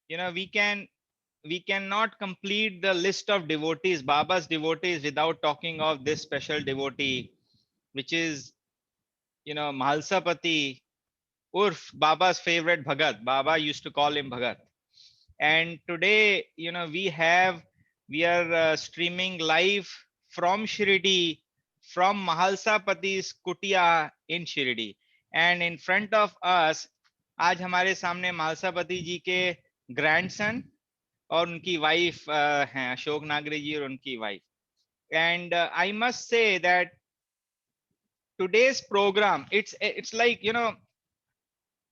we cannot complete the list of devotees, Baba's devotees, without talking of this special devotee, which is, Mahalsapati, Urf, Baba's favorite Bhagat. Baba used to call him Bhagat. And today, we are streaming live from Shirdi, from Mahalsapati's Kutia in Shirdi. And in front of us, आज हमारे सामने महालसापति जी के grandson और उनकी wife हैं, अशोक नागरी जी और उनकी wife. And I must say that today's program, it's like,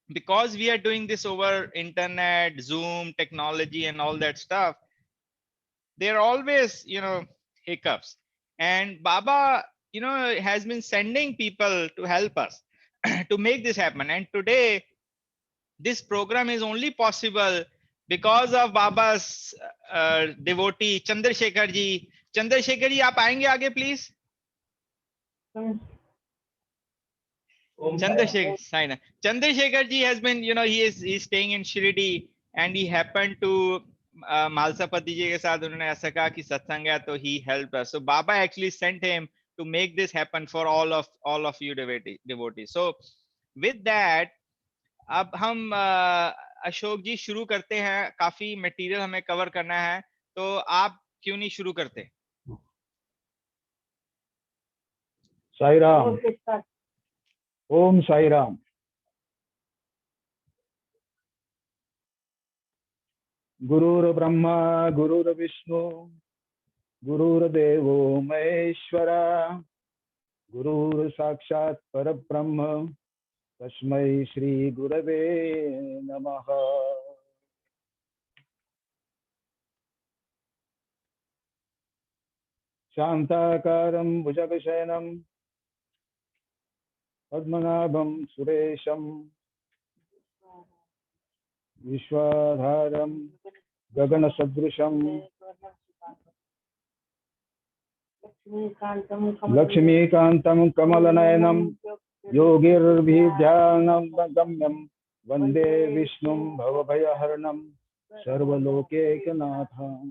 because we are doing this over internet, Zoom, technology, and all that stuff, there are always, hiccups. And Baba, has been sending people to help us to make this happen. And today, this program is only possible because of Baba's devotee, Chandrasekhar ji. Chandrasekhar ji, आप आएंगे आगे, please? Chandrasekhar ji has been, he's staying in Shirdi, and he happened to Mahalsapati ji के साथ उन्होंने ऐसा कहा कि सत्संग है, तो he helped us. So Baba actually sent him to make this happen for all of you devotees. So with that, अब हम अशोक जी शुरू करते हैं. काफी मटेरियल हमें कवर करना है, तो आप क्यों नहीं शुरू करते? साई राम. ओम साई राम. गुरुर्ब्रह्मा गुरुर्विष्णु गुरुर्देवो महेश्वरा गुरुर्साक्षात् परब्रह्म तस्मै श्री गुरवे नमः. शान्ताकारं भुजगशयनं पद्मनाभं सुरेशं विश्वाधारं गगनसदृशं लक्ष्मीकान्तं कमलनयनं योगिर्भिध्यानं गम्यं वन्दे विष्णुं भवभयहरणं सर्वलोकैकनाथम्.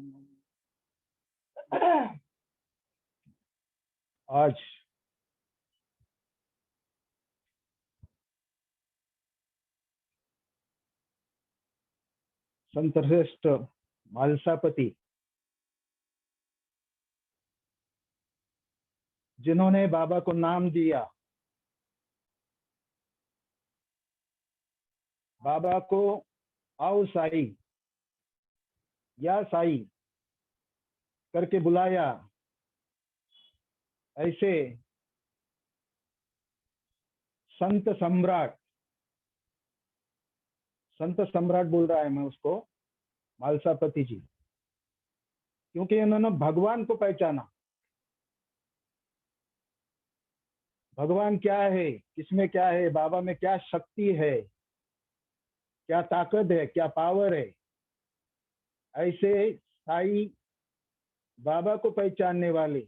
आज संत श्रेष्ठ मालसापति, जिन्होंने बाबा को नाम दिया, बाबा को आओ साई या साई करके बुलाया, ऐसे संत सम्राट बोल रहा है मैं उसको, मालसापति जी, क्योंकि उन्होंने भगवान को पहचाना. भगवान क्या है, किसमें क्या है, बाबा में क्या शक्ति है, क्या ताकत है, क्या पावर है. ऐसे साई बाबा को पहचानने वाले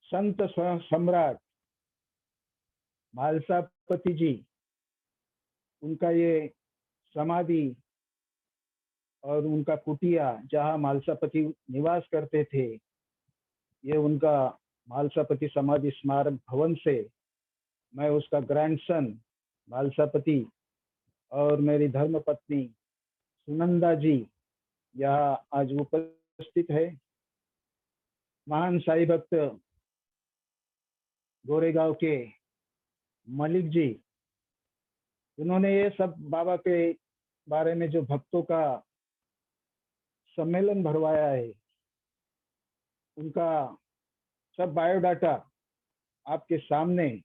संत सम्राट मालसापति जी, उनका ये समाधि और उनका कुटिया जहाँ मालसापति निवास करते थे, ये उनका मालसापति समाधि स्मारक भवन से मैं उसका ग्रैंडसन मालसापति और मेरी धर्मपत्नी सुनंदा जी यहाँ आज उपस्थित है. महान साई भक्त गोरेगांव के मलिक जी, उन्होंने ये सब बाबा के बारे में जो भक्तों का सम्मेलन भरवाया है, उनका सब बायोडाटा आपके सामने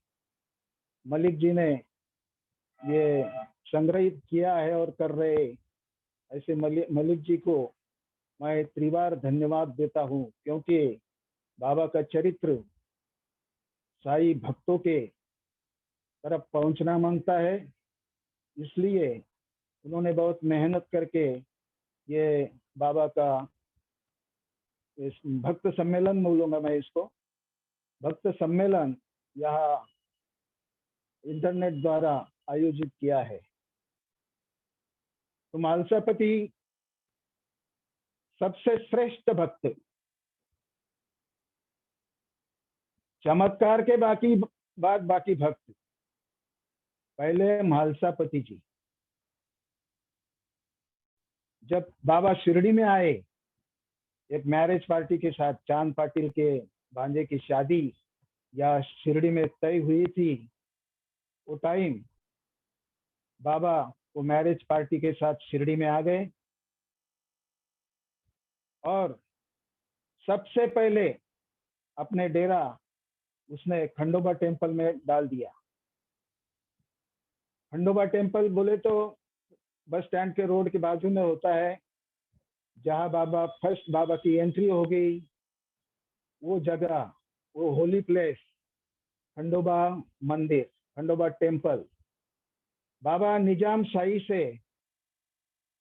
मलिक जी ने ये संग्रहित किया है और कर रहे. ऐसे मलिक जी को मैं त्रिवार धन्यवाद देता हूँ, क्योंकि बाबा का चरित्र साई भक्तों के तरफ पहुंचना मांगता है, इसलिए उन्होंने बहुत मेहनत करके ये बाबा का भक्त सम्मेलन बोलूंगा मैं इसको, भक्त सम्मेलन यहाँ इंटरनेट द्वारा आयोजित किया है. तो मालसापति सबसे श्रेष्ठ भक्त, चमत्कार के बाकी भक्त पहले म्हालसापति जी। जब बाबा शिरडी में आए एक मैरिज पार्टी के साथ, चांद पाटिल के भांजे की शादी या शिरडी में तय हुई थी, वो टाइम बाबा वो मैरिज पार्टी के साथ शिरडी में आ गए और सबसे पहले अपने डेरा उसने खंडोबा टेम्पल में डाल दिया। खंडोबा टेम्पल बोले तो बस स्टैंड के रोड के बाजू में होता है, जहाँ फर्स्ट बाबा की एंट्री हो गई, वो जगह, वो होली प्लेस, खंडोबा मंदिर, खंडोबा टेम्पल। बाबा निजाम शाही से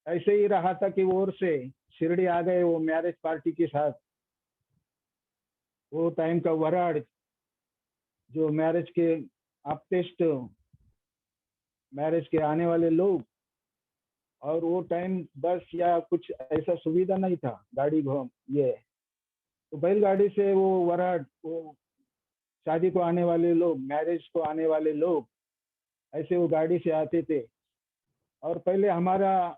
ऐसे ही रहा था कि ओर से शिरडी आ गए वो मैरिज पार्टी के साथ। वो टाइम का वराड जो मैरिज के आप्टेस्ट, मैरिज के आने वाले लोग, और वो टाइम बस या कुछ ऐसा सुविधा नहीं था, गाड़ी ये तो बैलगाड़ी से वो वराड, वो शादी को आने वाले लोग, मैरिज को आने वाले लोग ऐसे वो गाड़ी से आते थे। और पहले हमारा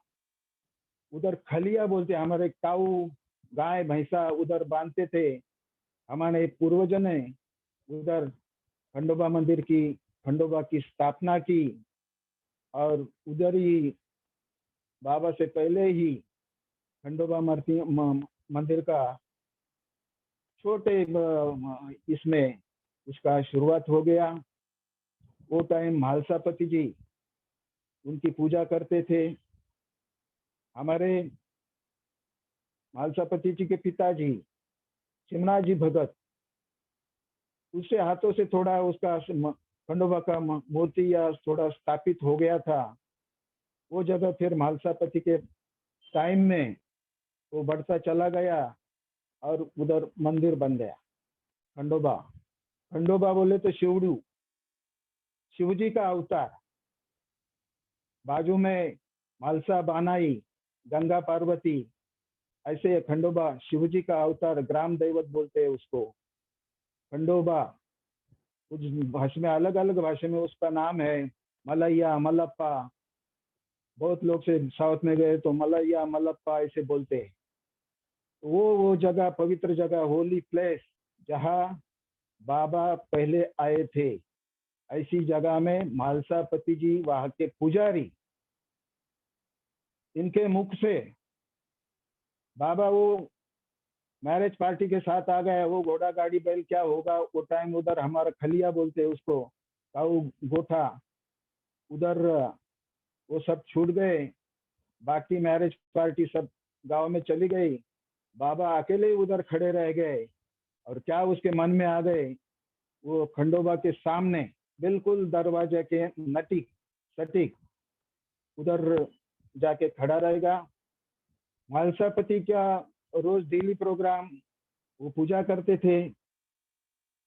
उधर खलिया बोलते, हमारे काऊ गाय भैंसा उधर बांधते थे। हमारे पूर्वजों ने उधर खंडोबा मंदिर की, खंडोबा की स्थापना की और उधर ही बाबा से पहले ही खंडोबा मंदिर का छोटे इसमें उसका शुरुआत हो गया। वो टाइम म्हालसापति जी उनकी पूजा करते थे। हमारे म्हालसापति जी के पिताजी चिमना जी भगत, उससे हाथों से थोड़ा उसका खंडोबा का मूर्ति या थोड़ा स्थापित हो गया था। वो जगह फिर म्हालसापति के टाइम में वो बढ़ता चला गया और उधर मंदिर बन गया खंडोबा। खंडोबा बोले तो शिवडू, शिवजी का अवतार। बाजू में मालसा बानाई, गंगा पार्वती, ऐसे खंडोबा शिवजी का अवतार, ग्राम दैवत बोलते हैं उसको खंडोबा। कुछ भाषा में, अलग अलग भाषा में उसका नाम है, मलैया, मल्लप्पा। बहुत लोग से साउथ में गए तो मलैया, मल्लप्पा ऐसे बोलते हैं। वो जगह, पवित्र जगह, होली प्लेस, जहाँ बाबा पहले आए थे, ऐसी जगह में म्हालसापति जी वहां के पुजारी, इनके मुख से बाबा वो मैरिज पार्टी के साथ आ गए। वो घोड़ा गाड़ी बैल क्या होगा वो टाइम, उधर हमारा खलिया बोलते हैं उसको, काऊ गोठा, उधर वो सब छूट गए। बाकी मैरिज पार्टी सब गांव में चली गई। बाबा अकेले उधर खड़े रह गए और क्या उसके मन में आ गए, वो खंडोबा के सामने बिल्कुल दरवाजे के नटीक सटीक उधर जाके खड़ा रहेगा। म्हालसापति क्या रोज डेली प्रोग्राम वो पूजा करते थे।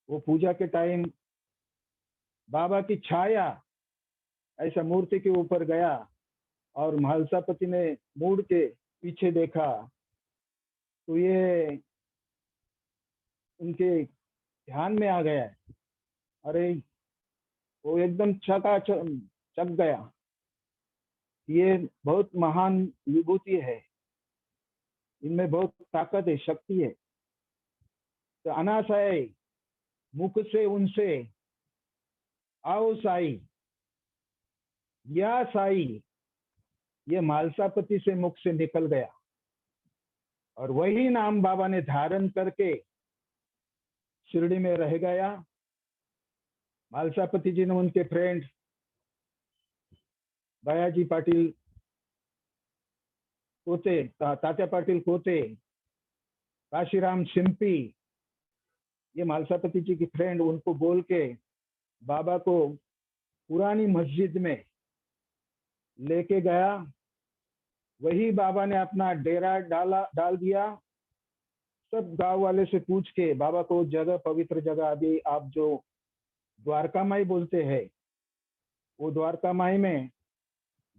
वो पूजा के टाइम बाबा की छाया ऐसा मूर्ति के ऊपर गया और म्हालसापति ने मुड़ के पीछे देखा तो ये उनके ध्यान में आ गया। अरे वो एकदम चक गया, ये बहुत महान विभूति है, इनमें बहुत ताकत है, शक्ति है। तो अनासाई मुख से उनसे आओ साई, या साई, ये म्हालसापति से मुख से निकल गया और वही नाम बाबा ने धारण करके शिरडी में रह गया। म्हालसापति जी ने उनके फ्रेंड बयाजी पाटिल कोते, तात्या पाटिल कोते, काशीराम सिंपी, ये म्हालसापति जी की फ्रेंड, उनको बोल के बाबा को पुरानी मस्जिद में लेके गया। वही बाबा ने अपना डेरा डाल दिया। सब गांव वाले से पूछ के बाबा को जगह, पवित्र जगह, अभी आप जो द्वारका माई बोलते हैं, वो द्वारका माई में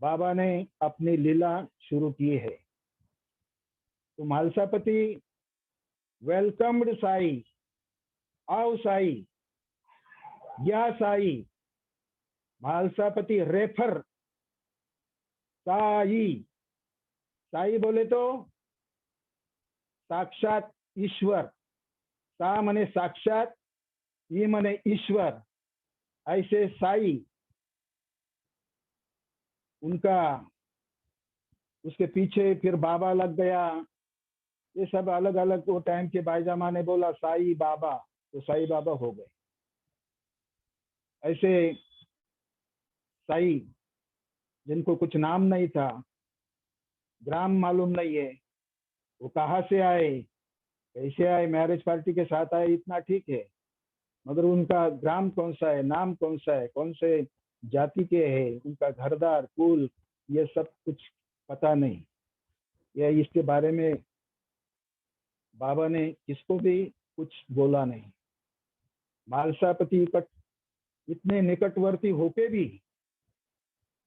बाबा ने अपनी लीला शुरू की है। तो म्हालसापति वेलकम्ड साई, आओ साई, या साई। म्हालसापति रेफर साई। साई बोले तो साक्षात ईश्वर। सा मने साक्षात, ई मने ईश्वर। ऐसे साई उनका, उसके पीछे फिर बाबा लग गया। ये सब अलग अलग वो टाइम के बाईजामा ने बोला साई बाबा, तो साई बाबा हो गए। ऐसे साई जिनको कुछ नाम नहीं था, ग्राम मालूम नहीं है, वो कहाँ से आए, कैसे आए, मैरिज पार्टी के साथ आए इतना ठीक है, मगर उनका ग्राम कौन सा है, नाम कौन सा है, कौन से जाति के है, उनका घरदार कुल, ये सब कुछ पता नहीं। यह इसके बारे में बाबा ने किसको भी कुछ बोला नहीं। म्हालसापति इतने निकटवर्ती होके भी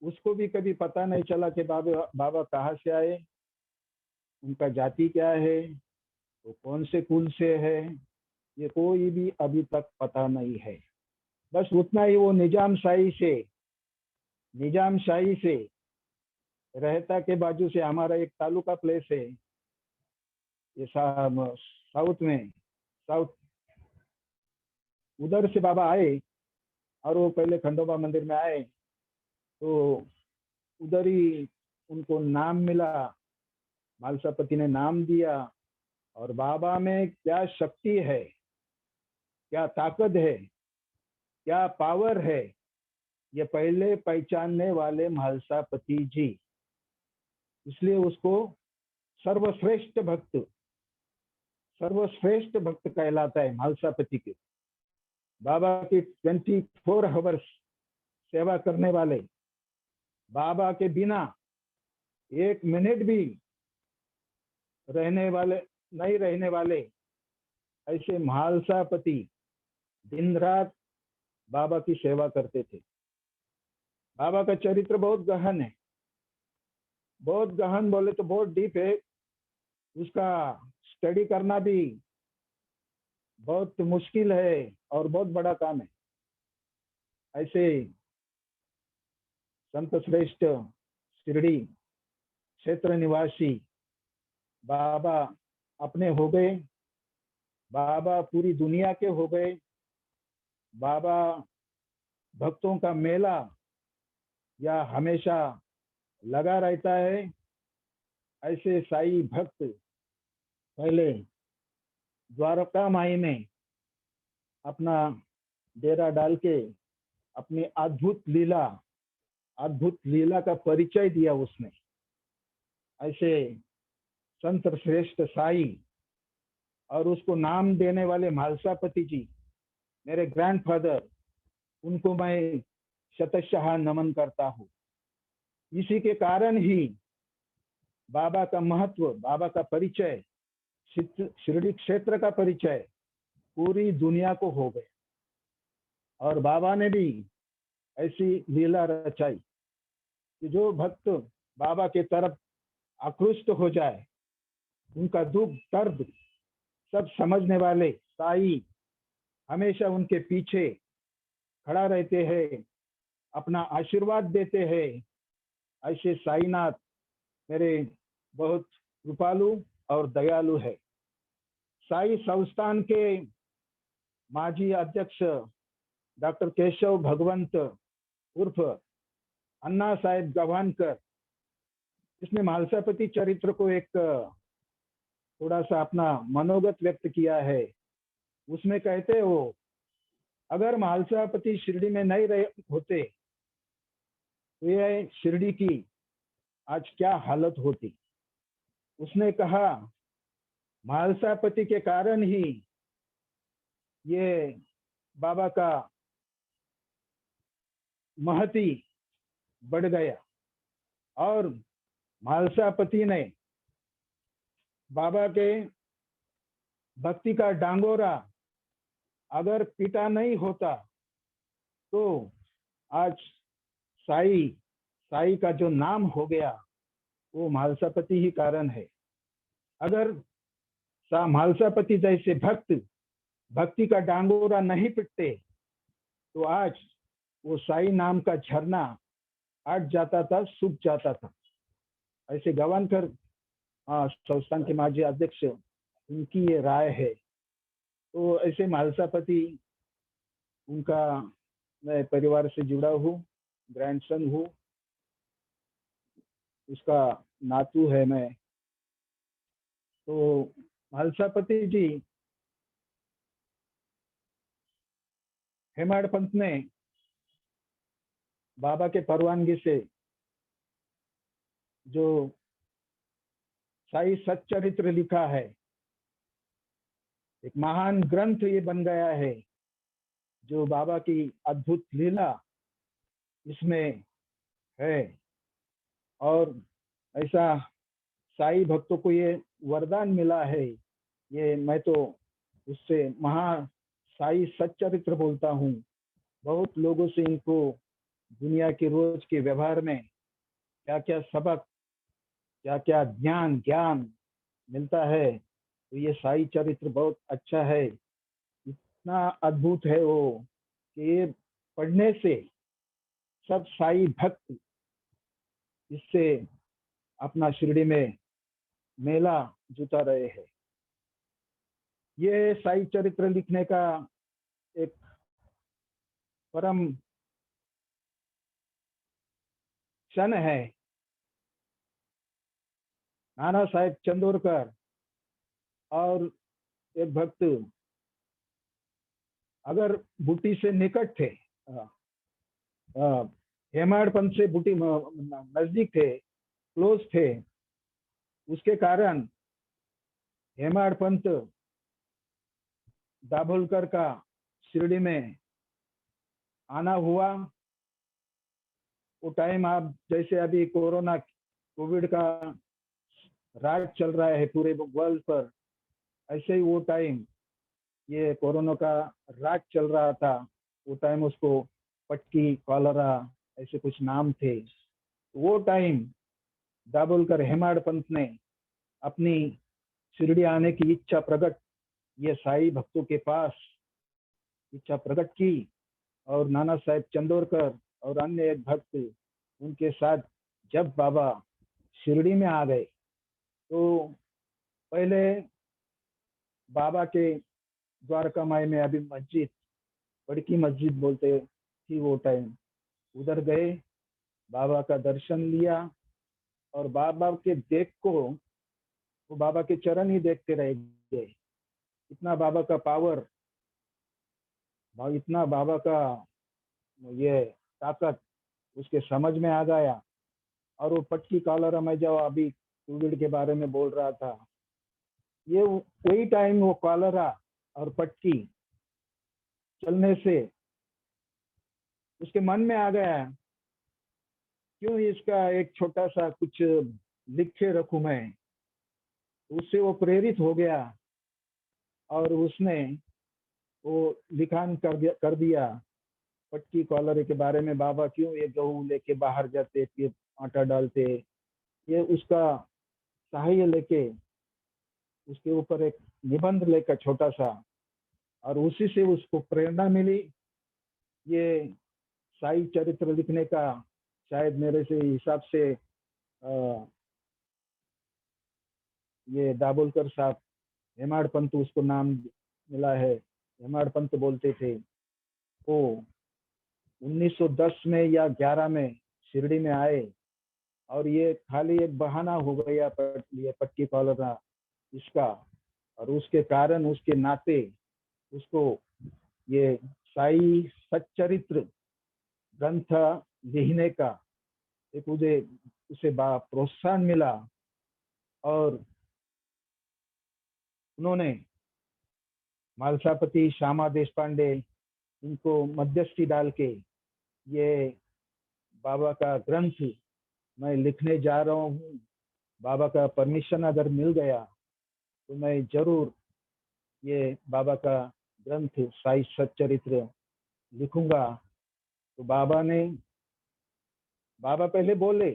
उसको भी कभी पता नहीं चला कि बाबा कहाँ से आए, उनका जाति क्या है, वो कौन से कुल से है, ये कोई भी अभी तक पता नहीं है। बस उतना ही वो निजाम शाही से रहता के बाजू से हमारा एक तालुका प्लेस है, ये साउथ में, साउथ, उधर से बाबा आए और वो पहले खंडोबा मंदिर में आए, तो उधर ही उनको नाम मिला, म्हालसापति ने नाम दिया। और बाबा में क्या शक्ति है, क्या ताकत है, क्या पावर है, ये पहले पहचानने वाले म्हालसापति जी। इसलिए उसको सर्वश्रेष्ठ भक्त कहलाता है म्हालसापति के। बाबा की 24 आवर्स सेवा करने वाले, बाबा के बिना एक मिनट भी नहीं रहने वाले, ऐसे म्हालसापति दिन रात बाबा की सेवा करते थे। बाबा का चरित्र बहुत गहन है, बहुत गहन बोले तो बहुत डीप है, उसका स्टडी करना भी बहुत मुश्किल है और बहुत बड़ा काम है। ऐसे संत श्रेष्ठ शिरडी क्षेत्र निवासी बाबा अपने हो गए, बाबा पूरी दुनिया के हो गए, बाबा भक्तों का मेला या हमेशा लगा रहता है। ऐसे साई भक्त पहले द्वारका माई में अपना डेरा डाल के अपनी अद्भुत लीला का परिचय दिया उसने। ऐसे संत श्रेष्ठ साई और उसको नाम देने वाले म्हालसापति जी, मेरे ग्रैंडफादर, उनको मैं शतशः नमन करता हूँ। इसी के कारण ही बाबा का महत्व, बाबा का परिचय, शिरडी क्षेत्र का परिचय पूरी दुनिया को हो गया। और बाबा ने भी ऐसी लीला रचाई कि जो भक्त बाबा के तरफ आकृष्ट हो जाए, उनका दुख दर्द सब समझने वाले साई हमेशा उनके पीछे खड़ा रहते हैं, अपना आशीर्वाद देते हैं। ऐसे साईनाथ मेरे बहुत कृपालु और दयालु है। साई संस्थान के माजी अध्यक्ष डॉक्टर केशव भगवंत उर्फ अन्ना साहेब गवानकर, इसने म्हालसापति चरित्र को एक थोड़ा सा अपना मनोगत व्यक्त किया है। उसमें कहते हो, अगर म्हालसापति शिरडी में नहीं रहे होते तो यह शिरडी की आज क्या हालत होती। उसने कहा, म्हालसापति के कारण ही ये बाबा का महती बढ़ गया, और म्हालसापति ने बाबा के भक्ति का डांगोरा अगर पीटा नहीं होता तो आज साई साई का जो नाम हो गया वो म्हालसापति ही कारण है। अगर म्हालसापति जैसे भक्त भक्ति का डांगोरा नहीं पिटते तो आज वो साई नाम का झरना हट जाता था, सूख जाता था। ऐसे गवानकर संस्थान के माजी अध्यक्ष, उनकी ये राय है। तो ऐसे म्हालसापति, उनका मैं परिवार से जुड़ा हूँ, ग्रैंडसन हूँ, उसका नातू है मैं। तो म्हालसापति जी, हेमाड पंत ने बाबा के परवानगी से जो साई सच्चरित्र लिखा है, एक महान ग्रंथ ये बन गया है। जो बाबा की अद्भुत लीला इसमें है। और ऐसा साई भक्तों को ये वरदान मिला है। ये मैं तो उससे महा साई सच्चरित्र बोलता हूँ। बहुत लोगों से इनको दुनिया के रोज के व्यवहार में क्या क्या सबक, क्या क्या ज्ञान मिलता है। तो ये साई चरित्र बहुत अच्छा है। इतना अद्भुत है वो कि ये पढ़ने से सब साई भक्त इससे अपना शिरडी में मेला जुटा रहे हैं। ये साई चरित्र लिखने का एक परम क्षण है। नाना साहेब चंदोरकर और एक भक्त अगर बुटी से निकट थे, हेमाड पंथ से बुटी नजदीक थे, क्लोज थे, उसके कारण हेमाड पंथ दाभोलकर का शिरडी में आना हुआ। वो टाइम आप जैसे अभी कोरोना कोविड का राज चल रहा है पूरे वर्ल्ड पर, ऐसे ही वो टाइम ये कोरोना का राज चल रहा था। वो टाइम उसको पटकी, कॉलरा ऐसे कुछ नाम थे। वो टाइम दाभोलकर हेमाड पंत ने अपनी शिरडी आने की इच्छा प्रकट, ये साई भक्तों के पास इच्छा प्रकट की। और नाना साहेब चंदोरकर और अन्य एक भक्त उनके साथ जब बाबा शिरडी में आ गए तो पहले बाबा के द्वारका माई में अभी मस्जिद, बड़की मस्जिद बोलते थी वो टाइम, उधर गए, बाबा का दर्शन लिया। और बाबा के देख को वो बाबा के चरण ही देखते रह गए। इतना बाबा का पावर, इतना बाबा का ये ताकत उसके समझ में आ गया। और वो पटकी कॉलरा में जो अभी कोविड के बारे में बोल रहा था, ये वही टाइम वो कॉलरा और पटकी चलने से उसके मन में आ गया, क्यों इसका एक छोटा सा कुछ लिखे रखूं मैं। उससे वो प्रेरित हो गया और उसने वो लिखान कर दिया पटकी कॉलरे के बारे में। बाबा क्यों ये गेहूं लेके बाहर जाते, फिर आटा डालते, ये उसका सहाय लेके उसके ऊपर एक निबंध लेकर छोटा सा, और उसी से उसको प्रेरणा मिली ये साई चरित्र लिखने का। शायद मेरे से हिसाब से ये दाभोलकर साहब, हेमाड पंत उसको नाम मिला है, हेमाड पंत बोलते थे। वो 1910 में या 11 में शिरडी में आए और ये खाली एक बहाना हो गया ये पटकी कॉलरा इसका। और उसके कारण, उसके नाते उसको ये साई सच्चरित्र ग्रंथ लिखने का एक उसे प्रोत्साहन मिला। और उन्होंने म्हालसापति, श्यामा देश पांडे, इनको मध्यस्थी डाल के ये बाबा का ग्रंथ मैं लिखने जा रहा हूँ। बाबा का परमिशन अगर मिल गया तो मैं जरूर ये बाबा का ग्रंथ साई सच्चरित्र लिखूंगा। तो बाबा ने बाबा पहले बोले,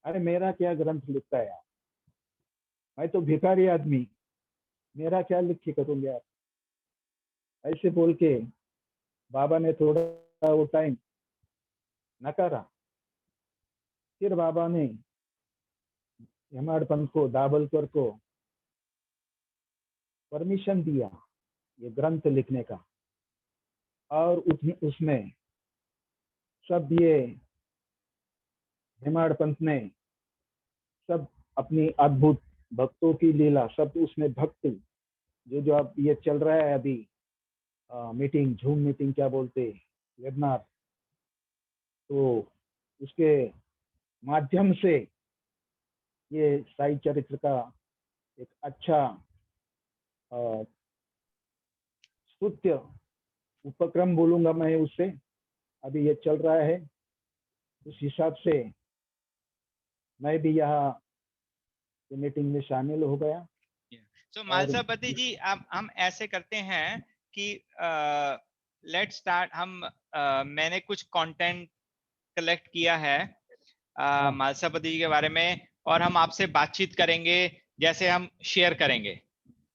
अरे मेरा क्या ग्रंथ लिखता है यार, मैं तो भिखारी आदमी, मेरा क्या लिख के करूंगा यार। ऐसे बोल के बाबा ने थोड़ा वो टाइम नकारा। फिर बाबा ने हेमाड पंत को, दाभोलकर को परमिशन दिया ये ग्रंथ लिखने का। और उसमें सब ये हेमाड पंत ने सब अपनी अद्भुत भक्तों की लीला सब उसमें भक्ति, जो जो अब ये चल रहा है अभी मीटिंग, झूम मीटिंग क्या बोलते, वेबिनार, तो उसके माध्यम से ये साई चरित्र का एक अच्छा स्तुत्य उपक्रम बोलूंगा मैं उससे, अभी ये चल रहा है। उस हिसाब से मैं भी यहाँ मीटिंग में शामिल हो गया। So मालसापति जी, हम ऐसे करते हैं कि लेट स्टार्ट। मैंने कुछ कंटेंट कलेक्ट किया है मालसापति जी के बारे में, और हम आपसे बातचीत करेंगे जैसे हम शेयर करेंगे,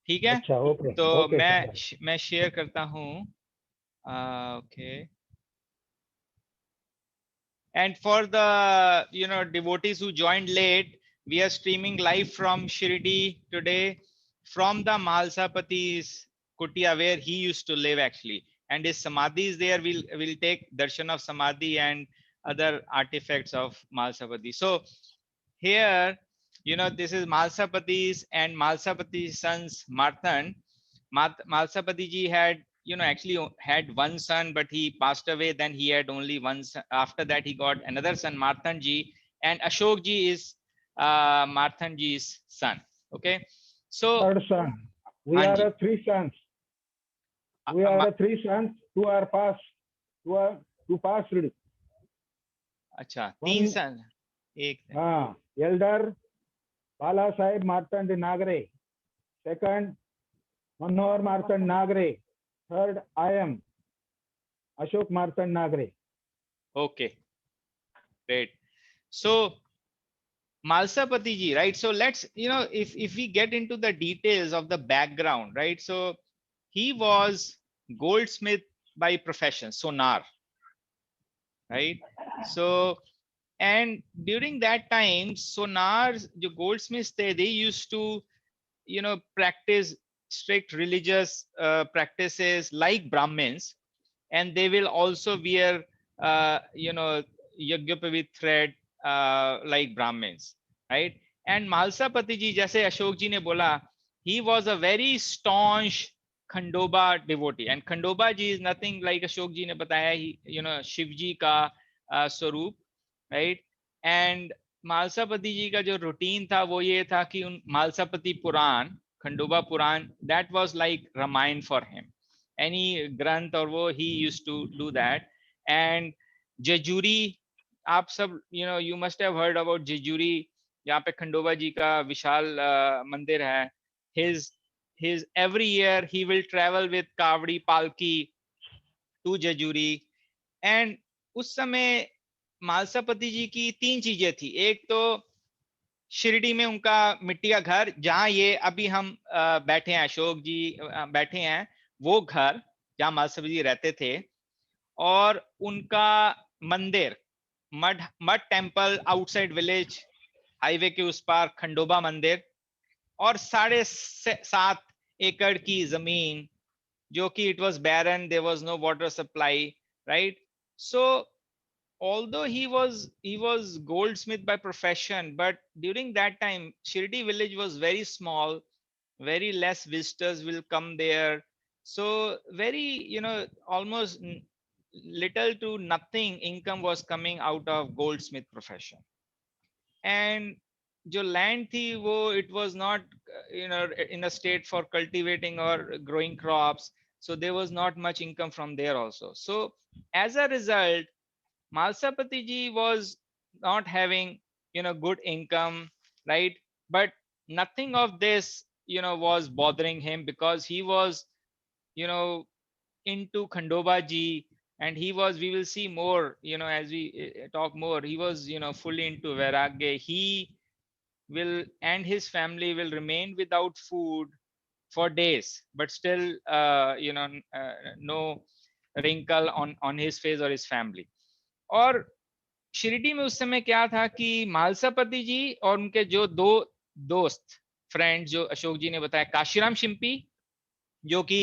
ठीक है? अच्छा, ओके तो ओके। मैं शेयर करता हूँ। Okay. And for the devotees who joined late, we are streaming live from Shirdi today, from the Mahalsapati's Kutia, where he used to live actually, and his samadhi is there. We'll take darshan of samadhi and other artifacts of Mahalsapati. So here, this is Mahalsapati's and Mahalsapati's sons Marthan. Malsapati ji had actually had one son, but he passed away. Then he had only one son. After that he got another son, Marthan ji, and Ashok ji is Marthan ji's son. Okay, so third son, we are Hanji. three sons, we are three sons who are passed, who passed. अच्छा, तीन सन, एक हाँ, Elder Bala Saheb Martand Nagare, second Manohar Martand Nagare, third I am Ashok Martand Nagare. Okay, great. So Malsapati ji, right? So let's, if we get into the details of the background, right? So he was goldsmith by profession, sonar, right? So, and during that time, sonars, the goldsmiths, they used to, practice strict religious practices like Brahmins, and they will also wear, Yagyapavit thread like Brahmins, right? And Malsapati ji, jaise Ashok ji ne bola, he was a very staunch Khandoba devotee, and Khandoba ji is nothing like Ashok ji ne bataya, he, Shiv ji ka swaroop, right? And Mhalsapati जी का जो routine था वो ये था कि उन मालसापति पुराण, खंडोबा पुराण, that was like Ramayan for him. Any ग्रंथ और वो he used to do that. And Jejuri, आप सब you must have heard about Jejuri, जहाँ पे खंडोबा जी का विशाल मंदिर है. His every year he will travel with कावड़ी पालकी to जेजूरी. And उस समय मालसापति जी की तीन चीजें थी. एक तो शिरडी में उनका मिट्टी का घर, जहां ये अभी हम बैठे हैं, अशोक जी बैठे हैं, वो घर जहां मालसापति जी रहते थे. और उनका मंदिर, mud temple outside village, highway के उस पार खंडोबा मंदिर. और 7.5 एकड़ की जमीन, जो कि it was barren, there was no water supply, right? So although he was goldsmith by profession, but during that time Shirdi village was very small, very less visitors will come there. So very, almost little to nothing income was coming out of goldsmith profession. And जो land थी वो, it was not in a state for cultivating or growing crops, so there was not much income from there also. So as a result, Malsapati ji was not having, good income, right? But nothing of this, was bothering him, because he was, into Khandoba ji, and he was, we will see more, as we talk more, he was, fully into vairagya. He will, and his family will remain without food for days, but still, no wrinkle on his face or his family. और शिरडी में उस समय क्या था कि मालसापति जी और उनके जो दो दोस्त फ्रेंड, जो अशोक जी ने बताया, काशीराम शिंपी, जो कि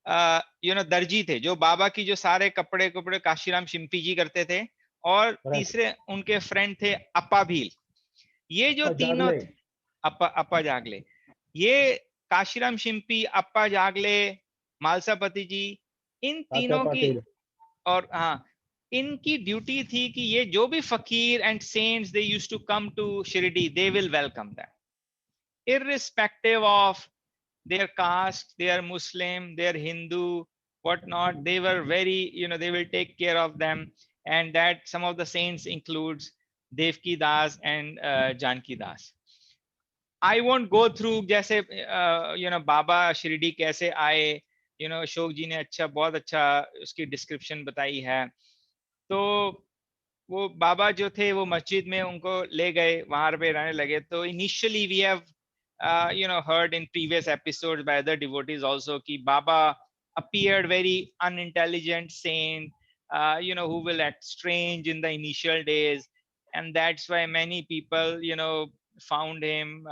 दर्जी थे, जो बाबा की जो सारे कपड़े कपड़े काशीराम शिंपी जी करते थे, और Correct. तीसरे उनके फ्रेंड थे अप्पा भील। ये जो तीनों जागले, अप्पा जागले, ये काशीराम शिंपी, अप्पा जागले, मालसापति जी, इन तात्या तीनों की, पाटिल, और हाँ, इनकी ड्यूटी थी कि ये जो भी फकीर and saints they used to come to Shirdi, they will welcome them irrespective of their caste, they are Muslim, they are Hindu, whatnot. They were very, they will take care of them. And that some of the saints includes Devki Das and Janki Das. I won't go through जैसे बाबा शिरडी कैसे आए, अशोक जी ने अच्छा, बहुत अच्छा उसकी description बताई है। तो वो बाबा जो थे वो मस्जिद में उनको ले गए, वहां पे रहने लगे। तो initially we have heard in previous episodes by other devotees also कि बाबा appeared very unintelligent saint, who will act strange in the initial days, and that's why many people found him,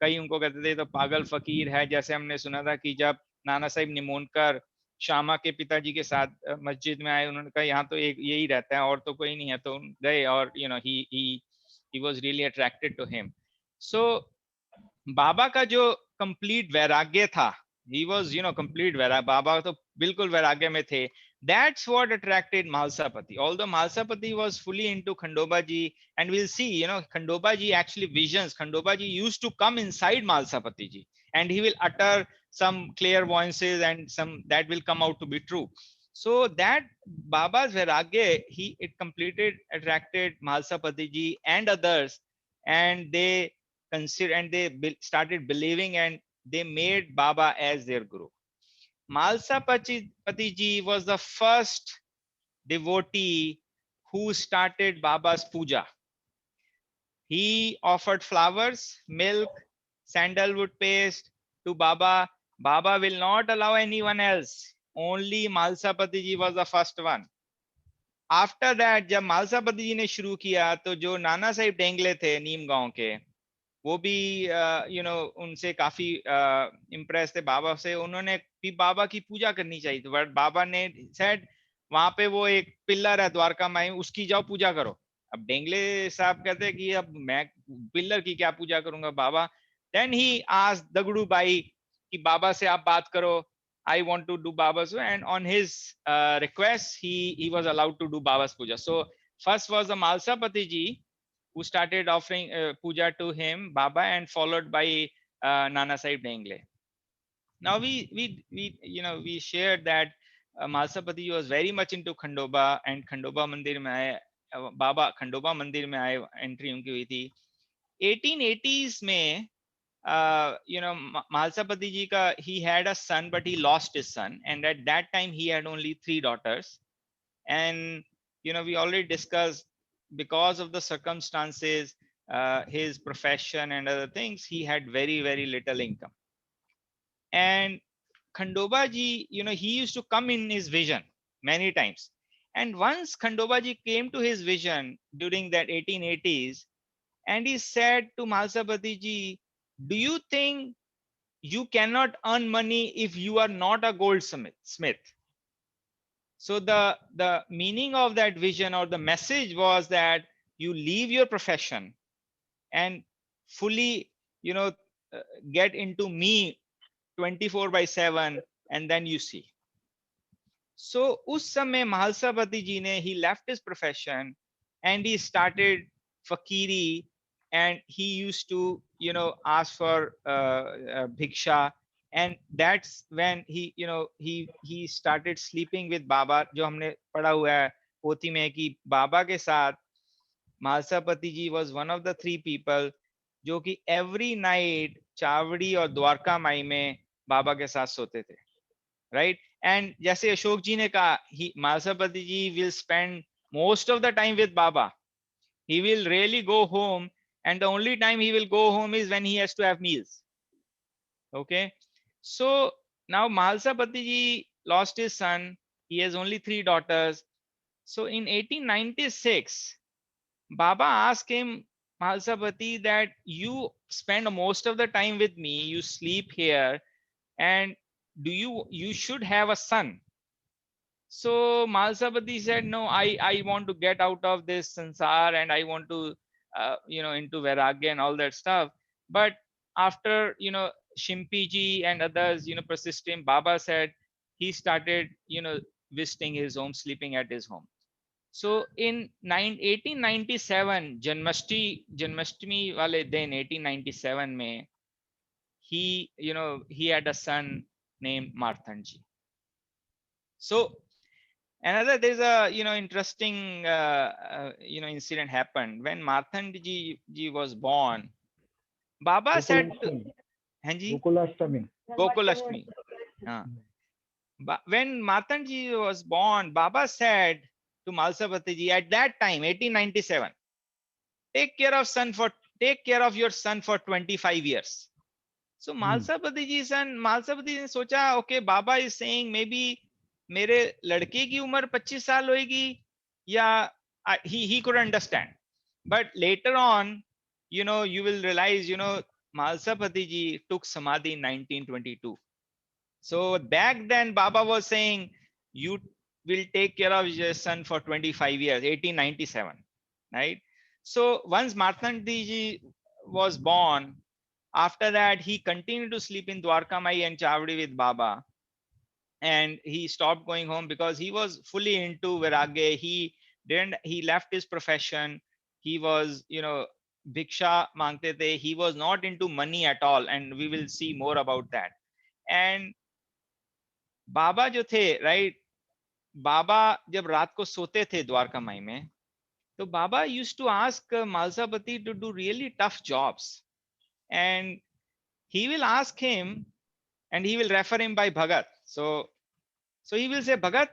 कई उनको कहते थे तो पागल फकीर है। जैसे हमने सुना था कि जब नाना साहिब निमोनकर श्यामा के पिताजी के साथ मस्जिद में आए, उन्होंने कहा यहाँ तो एक यही रहता है और तो कोई नहीं है, तो गए और he was really attracted to him. So बाबा का जो कंप्लीट वैराग्य था, he was complete वैराग्य, बाबा तो बिल्कुल वैराग्य में थे। That's what attracted Malsapati. Although Malsapati was fully into Khandoba ji, and we'll see, Khandoba ji actually visions. Khandoba ji used to come inside Malsapati ji, and he will utter some clairvoyances and some that will come out to be true. So that Baba's Vairagya, it completed attracted Malsapati ji and others, and they consider, and they started believing, and they made Baba as their guru. Malsapati ji was the first devotee who started Baba's puja. He offered flowers, milk, sandalwood paste to Baba. Baba will not allow anyone else. Only Malsapati ji was the first one. After that, जब मालसापति जी ने शुरू किया, तो जो नाना साहिब डेंगले थे नीम गांव के, वो भी उनसे काफी इम्प्रेस थे बाबा से। उन्होंने भी बाबा की पूजा करनी चाहिए थी, बट बाबा ने सेड वहां पे वो एक पिलर है द्वारका माई, उसकी जाओ पूजा करो। अब डेंगले साहब कहते हैं कि अब मैं पिलर की क्या पूजा करूंगा बाबा। Then he asked Dagdu Bai कि बाबा से आप बात करो, I want to do Baba's, and on his request, he was allowed to do Baba's puja. So first was the Malsapati ji, who started offering puja to him, Baba, and followed by Nana Sahib Dengle. Now we shared that Malsapati was very much into Khandoba, and Khandoba Mandir में आए, Baba Khandoba Mandir में आए, entry उनकी हुई थी 1880s में। Malsapati ji ka, he had a son, but he lost his son, and at that time he had only 3 daughters. And we already discussed, because of the circumstances, his profession and other things, he had very, very little income. And Khandoba ji, he used to come in his vision many times. And once Khandoba ji came to his vision during that 1880s, and he said to Malsapati ji, do you think you cannot earn money if you are not a goldsmith? So the meaning of that vision, or the message, was that you leave your profession and fully get into me 24/7, and then you see. So us samay Mahalsapati ji ne, he left his profession and he started fakiri, and he used to ask for bhiksha, and that's when he started sleeping with Baba. जो हमने पढ़ा हुआ है पोथी में कि बाबा के साथ Mahalsapati ji was one of the 3 people जो कि every night चावड़ी और द्वारका माई में बाबा के साथ सोते थे, right? And जैसे अशोक जी ने कहा, Malsapati ji will spend most of the time with Baba. He will really go home, and the only time he will go home is when he has to have meals. Okay, so now Malsapati ji lost his son. He has only 3 daughters. So in 1896, Baba asked him, Malsapati, that you spend most of the time with me, you sleep here, and you should have a son. So Malsapati said, no, I want to get out of this sansar, and I want to, into Vairagya and all that stuff. But after, Shimpi ji and others, persisting, Baba said he started, visiting his home, sleeping at his home. So in 1897, Janmashtami wale din, 1897 mein, he had a son named Marthanji. So another, there's a interesting incident happened when Marthanji ji was born. Baba said, Gokulashtami Hanji, Gokulashtami Gokulashtami. When Marthanji was born, Baba said to Malsapati ji at that time, 1897, take care of your son for 25 years. So Malsapati ji ने सोचा, okay, Baba is saying maybe मेरे लड़के की उम्र 25 साल होगी, या he could understand. But later on, you will realize, Malsapati ji took samadhi in 1922. So back then Baba was saying, you will take care of your son for 25 years, 1897, right? So once Marthanji ji was born, after that he continued to sleep in Dwarka Mai and Chavdi with Baba, and he stopped going home because he was fully into Vairagya. He left his profession. He was, bhiksha mangte the. He was not into money at all, and we will see more about that. And बाबा जो थे, right, बाबा जब रात को सोते थे द्वारका माई में, तो Baba used to ask Mhalsapati to do really tough jobs, and he will ask him, and he will refer him by Bhagat. So he will say, Bhagat,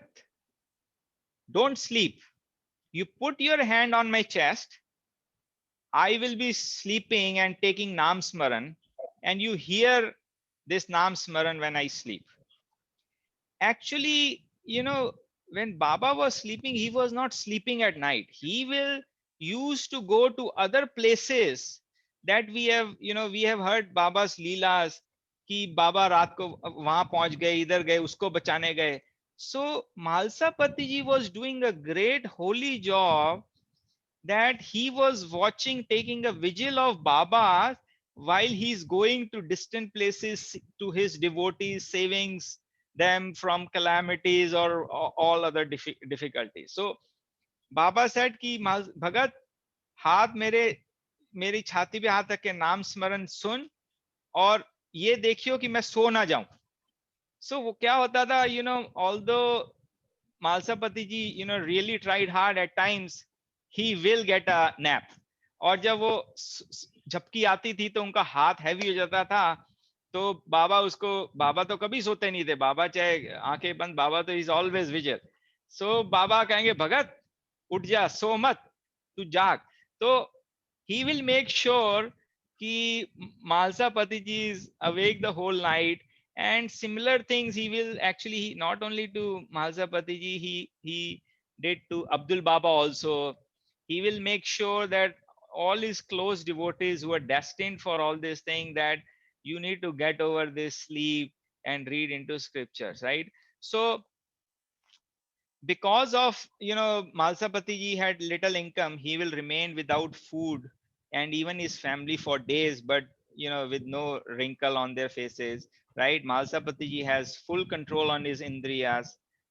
don't sleep. You put your hand on my chest. I will be sleeping and taking Nam Smaran, and you hear this Nam Smaran when I sleep. Actually, when Baba was sleeping, he was not sleeping at night. He will used to go to other places that we have heard Baba's leelas, कि बाबा रात को वहां पहुंच गए, इधर गए, उसको बचाने गए. So Malsapati ji was doing a great holy job, that he was watching, taking a vigil of Baba while he's going to distant places to his devotees, saving them from calamities or all other difficulties. So Baba said कि भगत, हाथ मेरी छाती पे हाथ रख के नाम स्मरण सुन, और ये देखियो कि मैं सो ना जाऊं. So वो क्या होता था, although Malsapati ji, really tried hard at times, he will get a nap. और जब वो झपकी आती थी तो उनका हाथ हैवी हो जाता था, तो बाबा तो कभी सोते नहीं थे. बाबा चाहे आंखें बंद, बाबा तो इज ऑलवेज विजिल. सो बाबा कहेंगे, भगत उठ जा, सो मत, तू जाग. तो he will make sure कि Malsapati ji is awake the whole night. And similar things he will actually, not only to Malsapati ji, he did to Abdul Baba also. He will make sure that all his close devotees who are destined for all this thing, that you need to get over this sleep and read into scriptures, right? So because of, Malsapati ji had little income, he will remain without food, and even his family for days, but with no wrinkle on their faces, right? Malsapati ji has full control on his indriyas,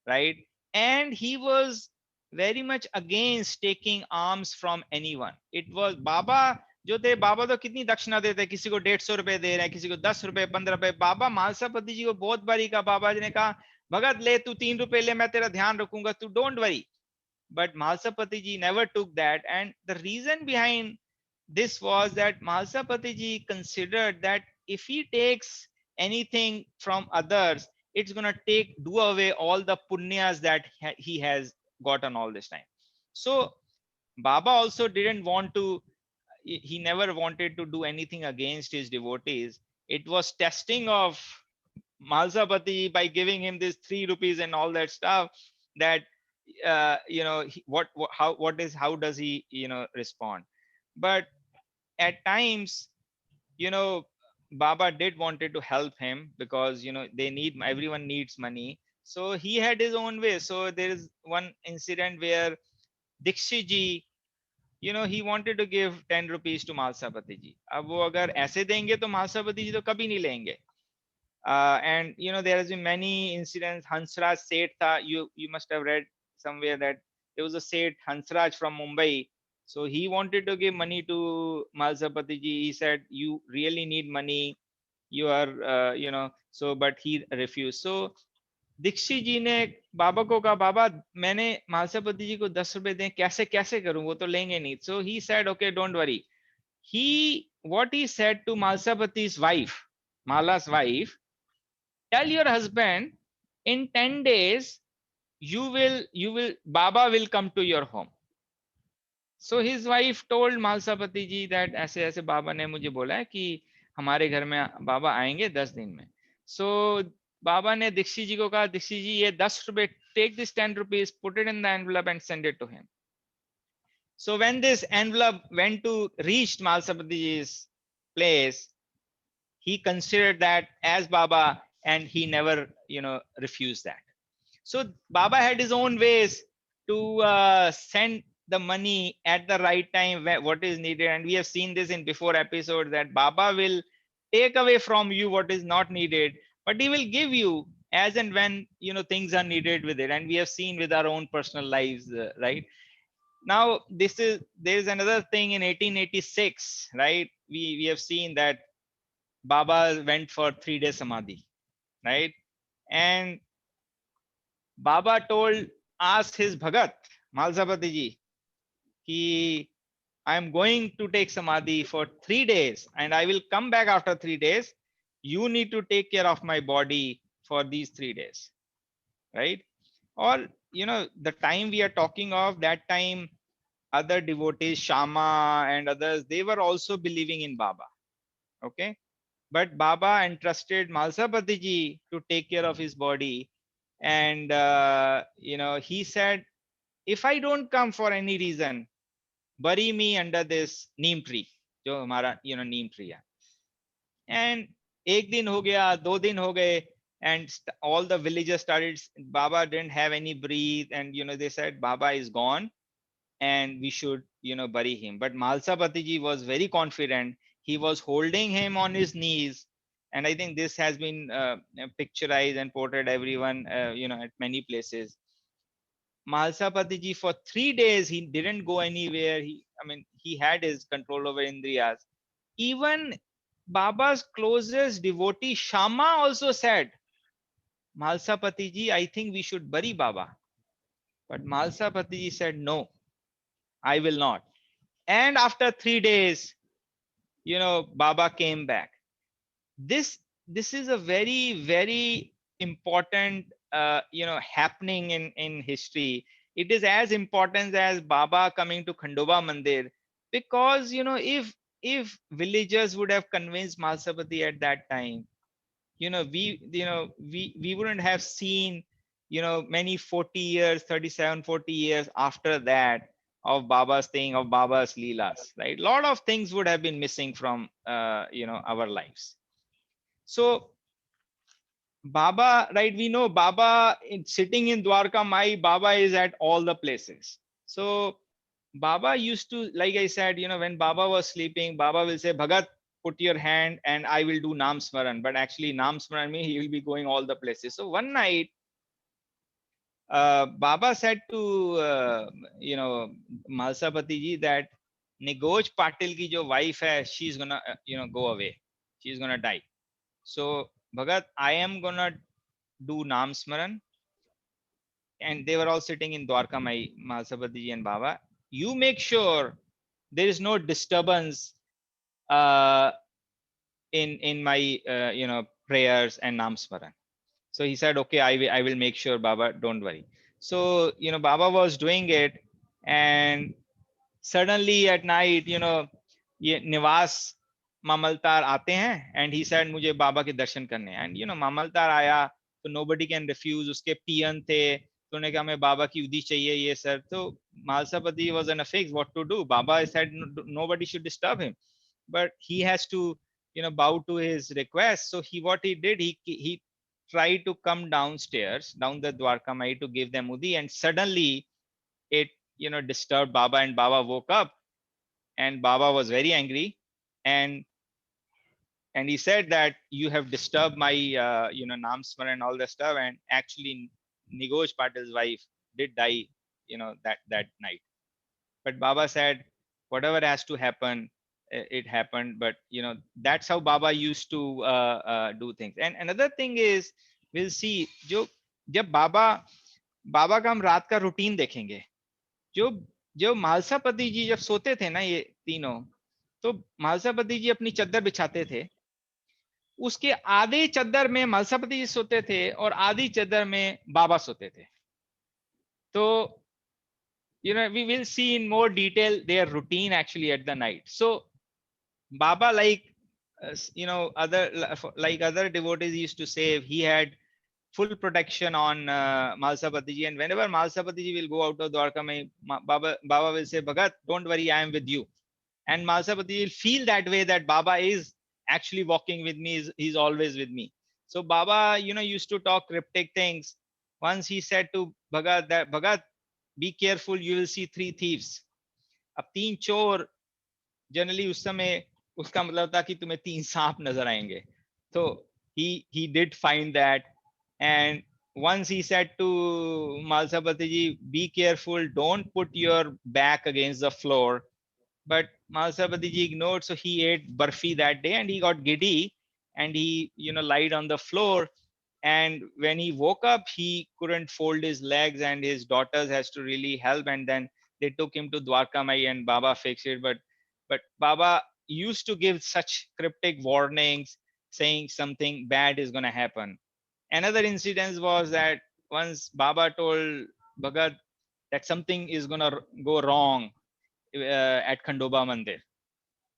right? And he was very much against taking alms from anyone. It was Baba जो थे, बाबा तो कितनी दक्षिणा देते, किसी को 150 रुपए दे रहे हैं, किसी को 10 रुपए, 15 रुपए. बाबा मालसापति जी को बहुत बारी कहा, बाबा जी ने कहा, भगत ले तू 3 रुपए ले, मैं तेरा ध्यान रखूंगा, तू don't worry. But Malsapati ji never took that, and the reason behind this was that Malsapati ji considered that if he takes anything from others, it's going to do away all the punyas that he has gotten all this time. So Baba also didn't want to, he never wanted to do anything against his devotees. It was testing of Malsapati by giving him this 3 rupees and all that stuff, that how does he respond. But at times, Baba did wanted to help him, because everyone needs money, so he had his own way. So there is one incident where Dikshit ji, he wanted to give 10 rupees to Malsapati ji. अब वो अगर ऐसे देंगे तो Malsapati ji तो कभी नहीं लेंगे. And there has been many incidents. Hansraj Seth tha, you must have read somewhere that there was a Seth Hansraj from Mumbai. So he wanted to give money to Malsapati ji. He said, you really need money, you are so, but he refused. So Dixit जी ने बाबा को कहा, बाबा मैंने मालसापति जी को 10 रुपए दें, कैसे कैसे करूं, वो तो लेंगे नहीं. So he said, okay, don't worry. What he said to Malsapati's wife, Mala's wife, tell your husband in 10 days Baba will come to your home. So his wife told Malsapati ji that ऐसे ऐसे बाबा ने मुझे बोला है कि हमारे घर में बाबा आएंगे 10 दिन में. So बाबा ने दीक्षित जी को कहा, दीक्षित जी ये 10 रुपए, take this 10 rupees, put it in the envelope and send it to him. So when this envelope went to reach Malsapati ji's place, he considered that as Baba, and he never refused that. So Baba had his own ways to send the money at the right time, what is needed. And we have seen this in before episodes, that Baba will take away from you what is not needed, but he will give you as and when things are needed with it. And we have seen with our own personal lives, right? Now there is another thing in 1886, right? We have seen that Baba went for 3-day samadhi, right? And Baba asked his Bhagat, Malsapati ji, ki I am going to take samadhi for 3 days and I will come back after 3 days. You need to take care of my body for these 3 days, right? Or, the time we are talking of, that time, other devotees, Shama and others, they were also believing in Baba, okay? But Baba entrusted Malsapati ji to take care of his body. And, he said, if I don't come for any reason, bury me under this neem tree, जो हमारा, neem tree है. And एक दिन हो गया, 2 दिन हो गए, and all the villagers started, Baba didn't have any breath, and, they said, Baba is gone and we should, bury him. But Malsapati ji was very confident. He was holding him on his knees. And I think this has been picturized and portrayed everyone, at many places. Malsapati ji for 3 days, he didn't go anywhere. He had his control over Indriyas. Even Baba's closest devotee, Shama, also said, Malsapati ji, I think we should bury Baba. But Malsapati ji said, no, I will not. And after 3 days, Baba came back. This is a very, very important, happening in history. It is as important as Baba coming to Khandoba Mandir, because, if villagers would have convinced Malsapati at that time, we wouldn't have seen, many 40 years, 37, 40 years after that, of Baba's thing, of Baba's Leelas, right? A lot of things would have been missing from, our lives. So Baba, right? We know Baba sitting in Dwarka Mai, Baba is at all the places. So Baba used to, like I said, when Baba was sleeping, Baba will say, Bhagat, put your hand and I will do Nam Smaran. But actually Nam Smaran means he will be going all the places. So one night, Baba said to, Malsapati ji that Nigoj Patil ki jo wife hai, she's gonna, go away. She's gonna die. So Bhagat, I am gonna do Nam Smaran. And they were all sitting in Dwarka, my Malsapati ji and Baba. You make sure there is no disturbance in my prayers and Nam Smaran. So he said, okay, I will make sure, Baba, don't worry. So, Baba was doing it, and suddenly at night, ये निवास मामलतार आते हैं, and he said, मुझे बाबा के दर्शन करने हैं. And मामलतार आया, तो nobody can refuse. उसके पियन थे, तो उन्होंने कहा हमें बाबा की उदी चाहिए ये सर. तो Malsapati was in a fix what to do. Baba said nobody should disturb him, but he has to bow to his request. So what he did, he tried to come downstairs, down the Dwarka Mai, to give them udi, and suddenly it disturbed Baba, and Baba woke up, and Baba was very angry, and he said that you have disturbed my Naam Smaran and all that stuff. And actually Nigoj Patil's wife did die that night. But Baba said whatever has to happen, it happened. But that's how Baba used to do things. And another thing is, we'll see, जो जब बाबा का हम रात का routine देखेंगे, जो जो मालसापति जी जब सोते थे ना, ये तीनों, तो मालसापति जी अपनी चद्दर बिछाते थे, उसके आधे चद्दर में मालसापति जी सोते थे और आधी चद्दर में बाबा सोते थे. तो we will see in more detail their routine actually at the night. So Baba, like other devotees used to say, he had full protection on Malsapati ji, and whenever Malsapati ji will go out of Dwarka Mai, Baba will say, Bhagat, don't worry, I am with you. And Malsapati will feel that way, that Baba is actually walking with me, he's always with me. So Baba used to talk cryptic things. Once he said to Bhagat that, Bhagat, be careful, you will see 3 thieves. अब 3 चोर generally उस समय उसका मतलब था कि तुम्हें 3 सांप नजर आएंगे. तो he did find that. And once he said to Malsapati ji, be careful, don't put your back against the floor. But Malsapati ji ignored, so he ate barfi that day, and he got giddy, and he lied on the floor. And when he woke up, he couldn't fold his legs, and his daughters has to really help. And then they took him to Dwarka Mai, and Baba fixed it. But Baba used to give such cryptic warnings, saying something bad is going to happen. Another incident was that once Baba told Bhagat that something is going to go wrong at Khandoba Mandir.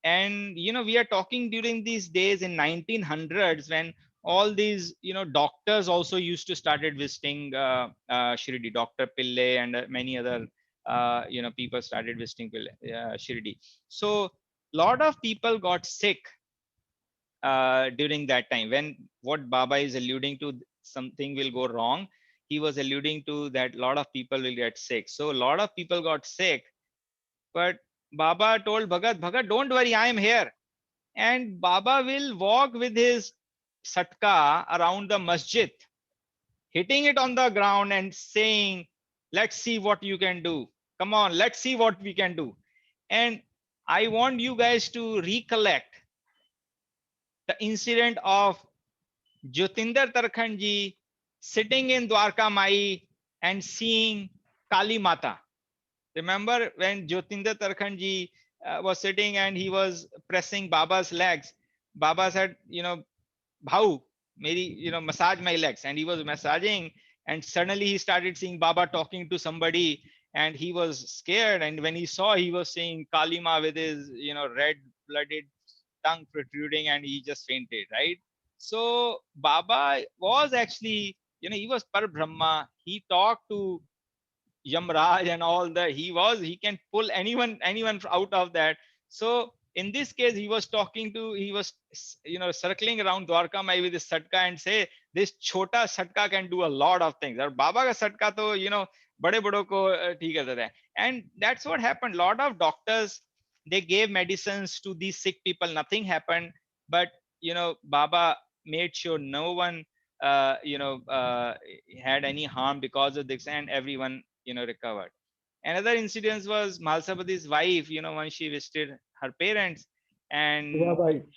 And we are talking during these days in 1900s, when all these doctors also used to started visiting Shirdi. Dr. Pillai and many other people started visiting Shirdi. So lot of people got sick during that time, when what Baba is alluding to, something will go wrong. He was alluding to that lot of people will get sick. So a lot of people got sick, but Baba told Bhagat, Bhagat, don't worry, I am here. And Baba will walk with his satka around the masjid, hitting it on the ground and saying, let's see what you can do. Come on, let's see what we can do. And I want you guys to recollect the incident of Jyotinder Tarkhan ji sitting in Dwarka Mai and seeing Kali Mata. Remember when Jyotinder Tarkhan ji was sitting and he was pressing Baba's legs? Baba said, Bhau, meri, massage my legs. And he was massaging, and suddenly he started seeing Baba talking to somebody, and he was scared. And when he saw, he was seeing Kalima with his, red blooded tongue protruding, and he just fainted, right? So Baba was actually, he was Par Brahma. He talked to Yamraj and all that. He can pull anyone out of that. So in this case, he was circling around Dwarka Mai with his satka and say, this chota satka can do a lot of things. Or Baba ka satka to, bade bado ko theek karta hai. And that's what happened. Lot of doctors, they gave medicines to these sick people. Nothing happened. But, Baba made sure no one, had any harm because of this, and everyone recovered. Another incident was Malsapati's wife, when she visited her parents, and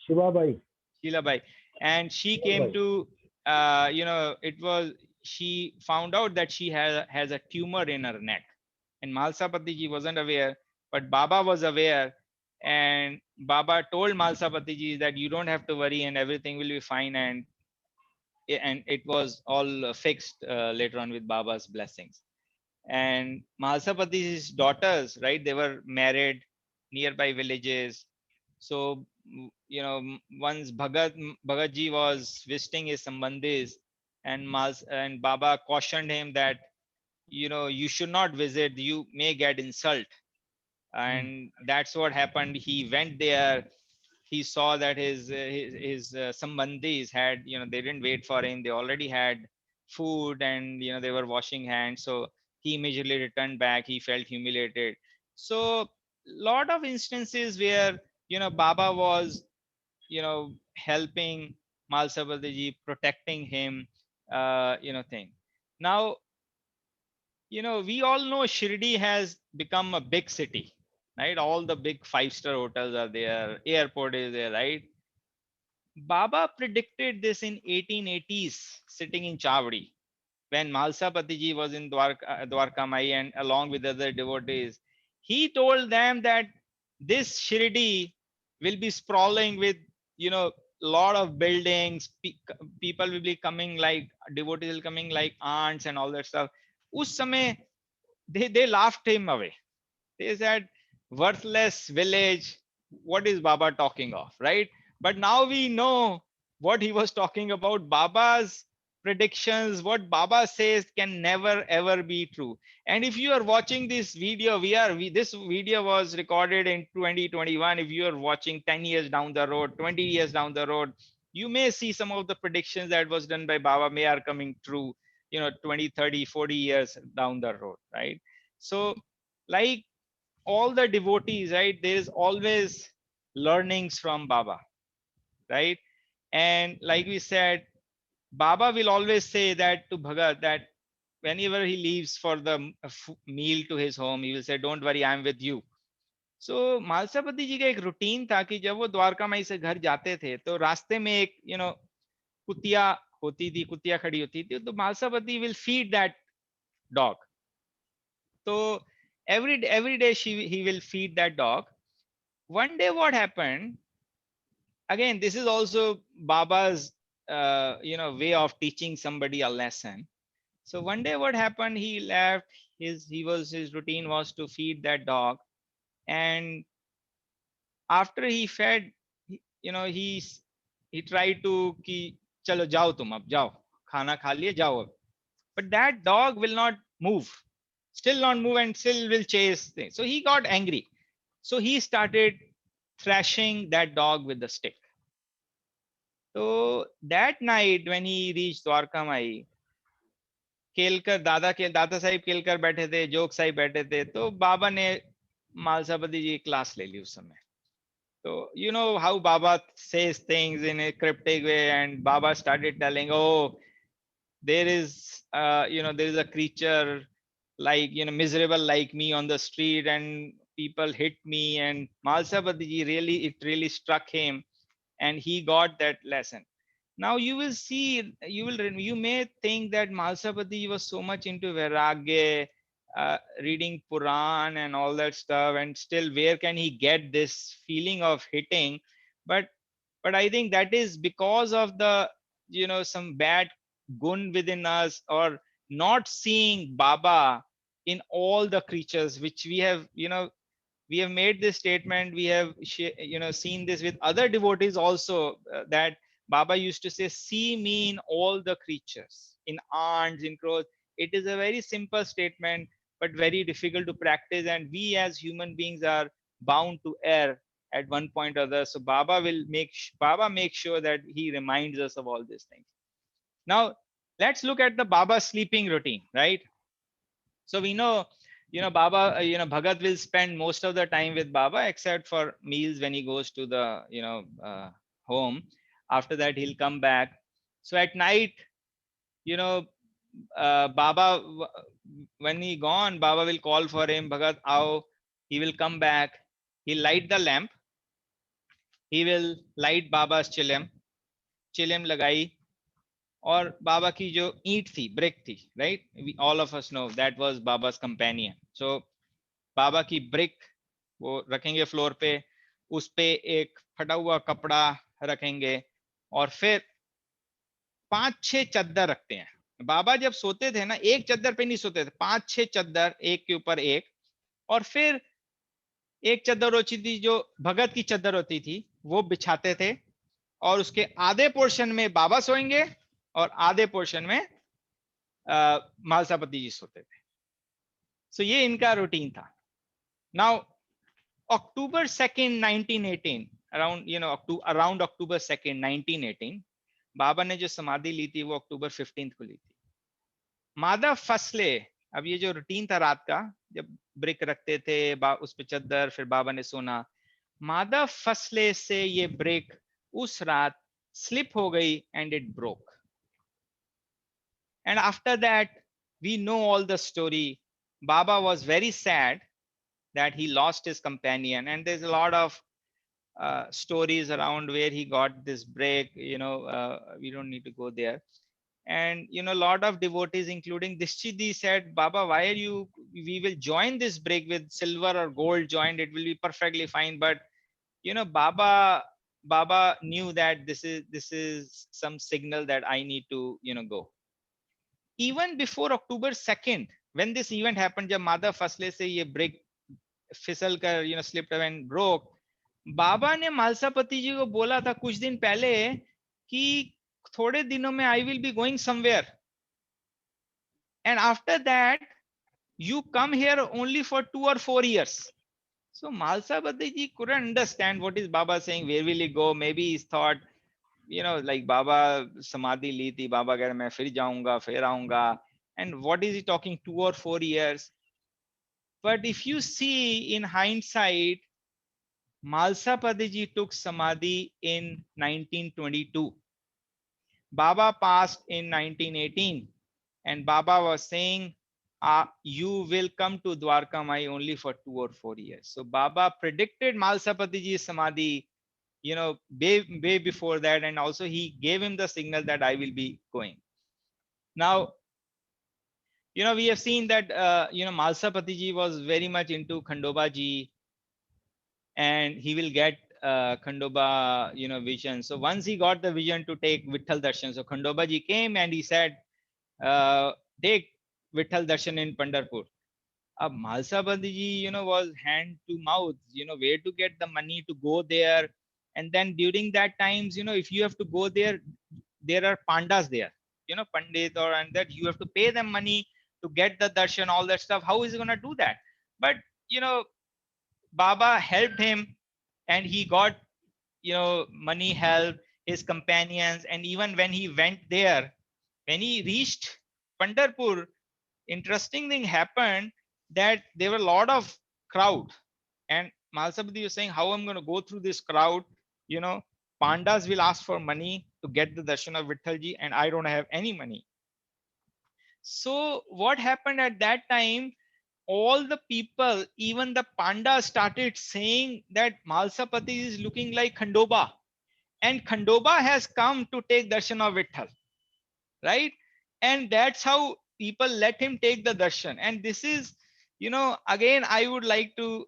Shilabai, and she came to she found out that she has a tumor in her neck, and Malsapati ji wasn't aware, but Baba was aware. And Baba told Malsapati ji that you don't have to worry and everything will be fine. And and it was all fixed later on with Baba's blessings. And Mahalsapati's daughters, right, they were married nearby villages. So once Bhagatji was visiting his sambandhis, and and Baba cautioned him that you should not visit, you may get insult. And that's what happened. He went there. He saw that his sambandhis had, they didn't wait for him, they already had food, and they were washing hands. So he immediately returned back. He felt humiliated. So lot of instances where Baba was helping Malsabadiji, protecting him, thing. Now we all know Shirdi has become a big city, right? All the big five-star hotels are there, airport is there, right? Baba predicted this in 1880s, sitting in Chavdi, when Malsapatiji was in Dwarka Mai, and along with other devotees. He told them that this Shirdi will be sprawling with, lot of buildings. People will be coming, like devotees will coming like ants and all that stuff. Us samay, they laughed him away. They said, worthless village, what is Baba talking of, right? But now we know what he was talking about. Baba's predictions, what Baba says, can never ever be true. And if you are watching this video, this video was recorded in 2021. If you are watching 10 years down the road, 20 years down the road, you may see some of the predictions that was done by Baba may are coming true, 20, 30, 40 years down the road, right? So, like all the devotees, right, there is always learnings from Baba, right? And like we said, Baba will always say that to Bhagat, that whenever he leaves for the meal to his home, he will say, don't worry, I'm with you. So Mhalsapati जी का एक routine था कि जब वो द्वारका माई से घर जाते थे तो रास्ते में एक कुतिया होती थी, कुतिया खड़ी होती थी, तो Mhalsapati will feed that dog. So every day he will feed that dog. One day what happened, again this is also Baba's way of teaching somebody a lesson. So one day what happened, he left, his routine was to feed that dog. And after he fed, he tried to ki chalo jao tum ab jao, khana kha liye jao ab. But that dog will not move, still not move, and still will chase things. So he got angry. So he started thrashing that dog with the stick. So that night when he reached Dwarka Mai, Kelkar दादा साहिब केलकर बैठे थे, जोग साहिब बैठे थे, तो बाबा ने मालसापति जी class ले ली उस समय. So you know how Baba says things in a cryptic way, and Baba started telling, oh, there is there is a creature like miserable like me on the street, and people hit me. And Malsapati ji, it really struck him, and he got that lesson. Now you will see, you may think that Malsapati was so much into Vairagya, reading Puran and all that stuff, and still where can he get this feeling of hitting? But I think that is because of the some bad gun within us, or not seeing Baba in all the creatures, which we have we have made this statement. We have seen this with other devotees also, that Baba used to say, see me in all the creatures, in ants, in crows. It is a very simple statement, but very difficult to practice, and we as human beings are bound to err at one point or other. So Baba make sure that he reminds us of all these things. Now let's look at the Baba sleeping routine, right? So we know, Baba, Bhagat will spend most of the time with Baba, except for meals when he goes to the, home. After that, he'll come back. So at night, you know, Baba, when he gone, Baba will call for him, Bhagat, आओ. He will come back. He'll light the lamp. He will light Baba's chilim. Chilim lagai. और बाबा की जो ईंट थी, brick थी, right, all of us know that was बाबा's companion. So Baba की brick वो रखेंगे फ्लोर पे, उस पे एक फटा हुआ कपड़ा रखेंगे, और फिर 5-6 चद्दर रखते हैं। बाबा जब सोते थे ना, एक चद्दर पे नहीं सोते थे, 5-6 चद्दर एक के ऊपर एक, और फिर एक चद्दर होती थी जो भगत की चद्दर होती थी, वो बिछाते थे, और उसके आधे पोर्शन में बाबा सोएंगे और आधे पोर्शन में मालसापति जी सोते थे। सो ये इनका रूटीन था। Now October 2nd 1918, around October 2nd 1918, बाबा ने जो समाधि ली थी वो October 15 को ली थी। माधव फसले, अब ये जो रूटीन था रात का, जब ब्रिक रखते थे उस पे चद्दर, फिर बाबा ने सोना, माधव फसले से ये ब्रिक उस रात स्लिप हो गई and it broke. And after that we know all the story. Baba was very sad that he lost his companion, and there's a lot of stories around where he got this break. We don't need to go there. And a lot of devotees, including Dishchidi, said, Baba, why are you, we will join this break with silver or gold joined, it will be perfectly fine. But Baba knew that this is some signal that I need to go. Even before October 2nd, when this event happened, जब माधव फसले से ये break फिसल कर slipped away and broke, बाबा ने मालसापति जी को बोला था कुछ दिन पहले कि थोड़े दिनों में I will be going somewhere, and after that you come here only for 2 or 4 years. So Malsapati ji couldn't understand what is Baba saying, where will he go. Maybe he thought, like Baba samadhi li thi, Baba keh raha main fir jaunga, fir aunga, and what is he talking 2 or 4 years. But if you see in hindsight, Malsapati ji took samadhi in 1922. Baba passed in 1918, and Baba was saying, you will come to Dwarka Mai only for 2 or 4 years. So Baba predicted Malsapati ji's samadhi, way before that, and also he gave him the signal that I will be going. Now, we have seen that Malsapati ji was very much into Khandoba ji, and he will get Khandoba vision. So once he got the vision to take Vitthal Darshan, so Khandoba ji came and he said, take Vitthal Darshan in Pandharpur. Malsapati ji was hand to mouth, where to get the money to go there. And then during that times, if you have to go there, there are pandas there, Pandit, or and that you have to pay them money to get the darshan, all that stuff. How is he going to do that? But Baba helped him, and he got money help, his companions. And even when he went there, when he reached Pandharpur, interesting thing happened, that there were a lot of crowd, and Malsapati was saying, how I'm going to go through this crowd, pandas will ask for money to get the darshan of Vittalji, and I don't have any money. So what happened at that time, all the people, even the pandas, started saying that Malsapati is looking like Khandoba, and Khandoba has come to take darshan of Vittal, right? And that's how people let him take the darshan. And this is, again, I would like to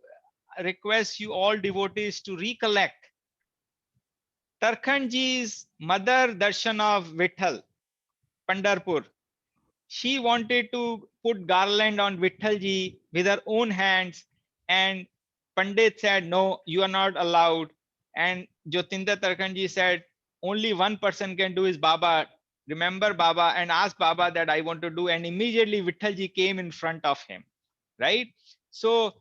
request you all devotees to recollect Tarkhanji's mother darshan of Vittal, Pandharpur. She wanted to put garland on Vittalji with her own hands, and Pandit said, no, you are not allowed. And Jyotinda Tarkhanji said, only one person can do is Baba. Remember Baba and ask Baba that I want to do. And immediately Vittalji came in front of him, right? So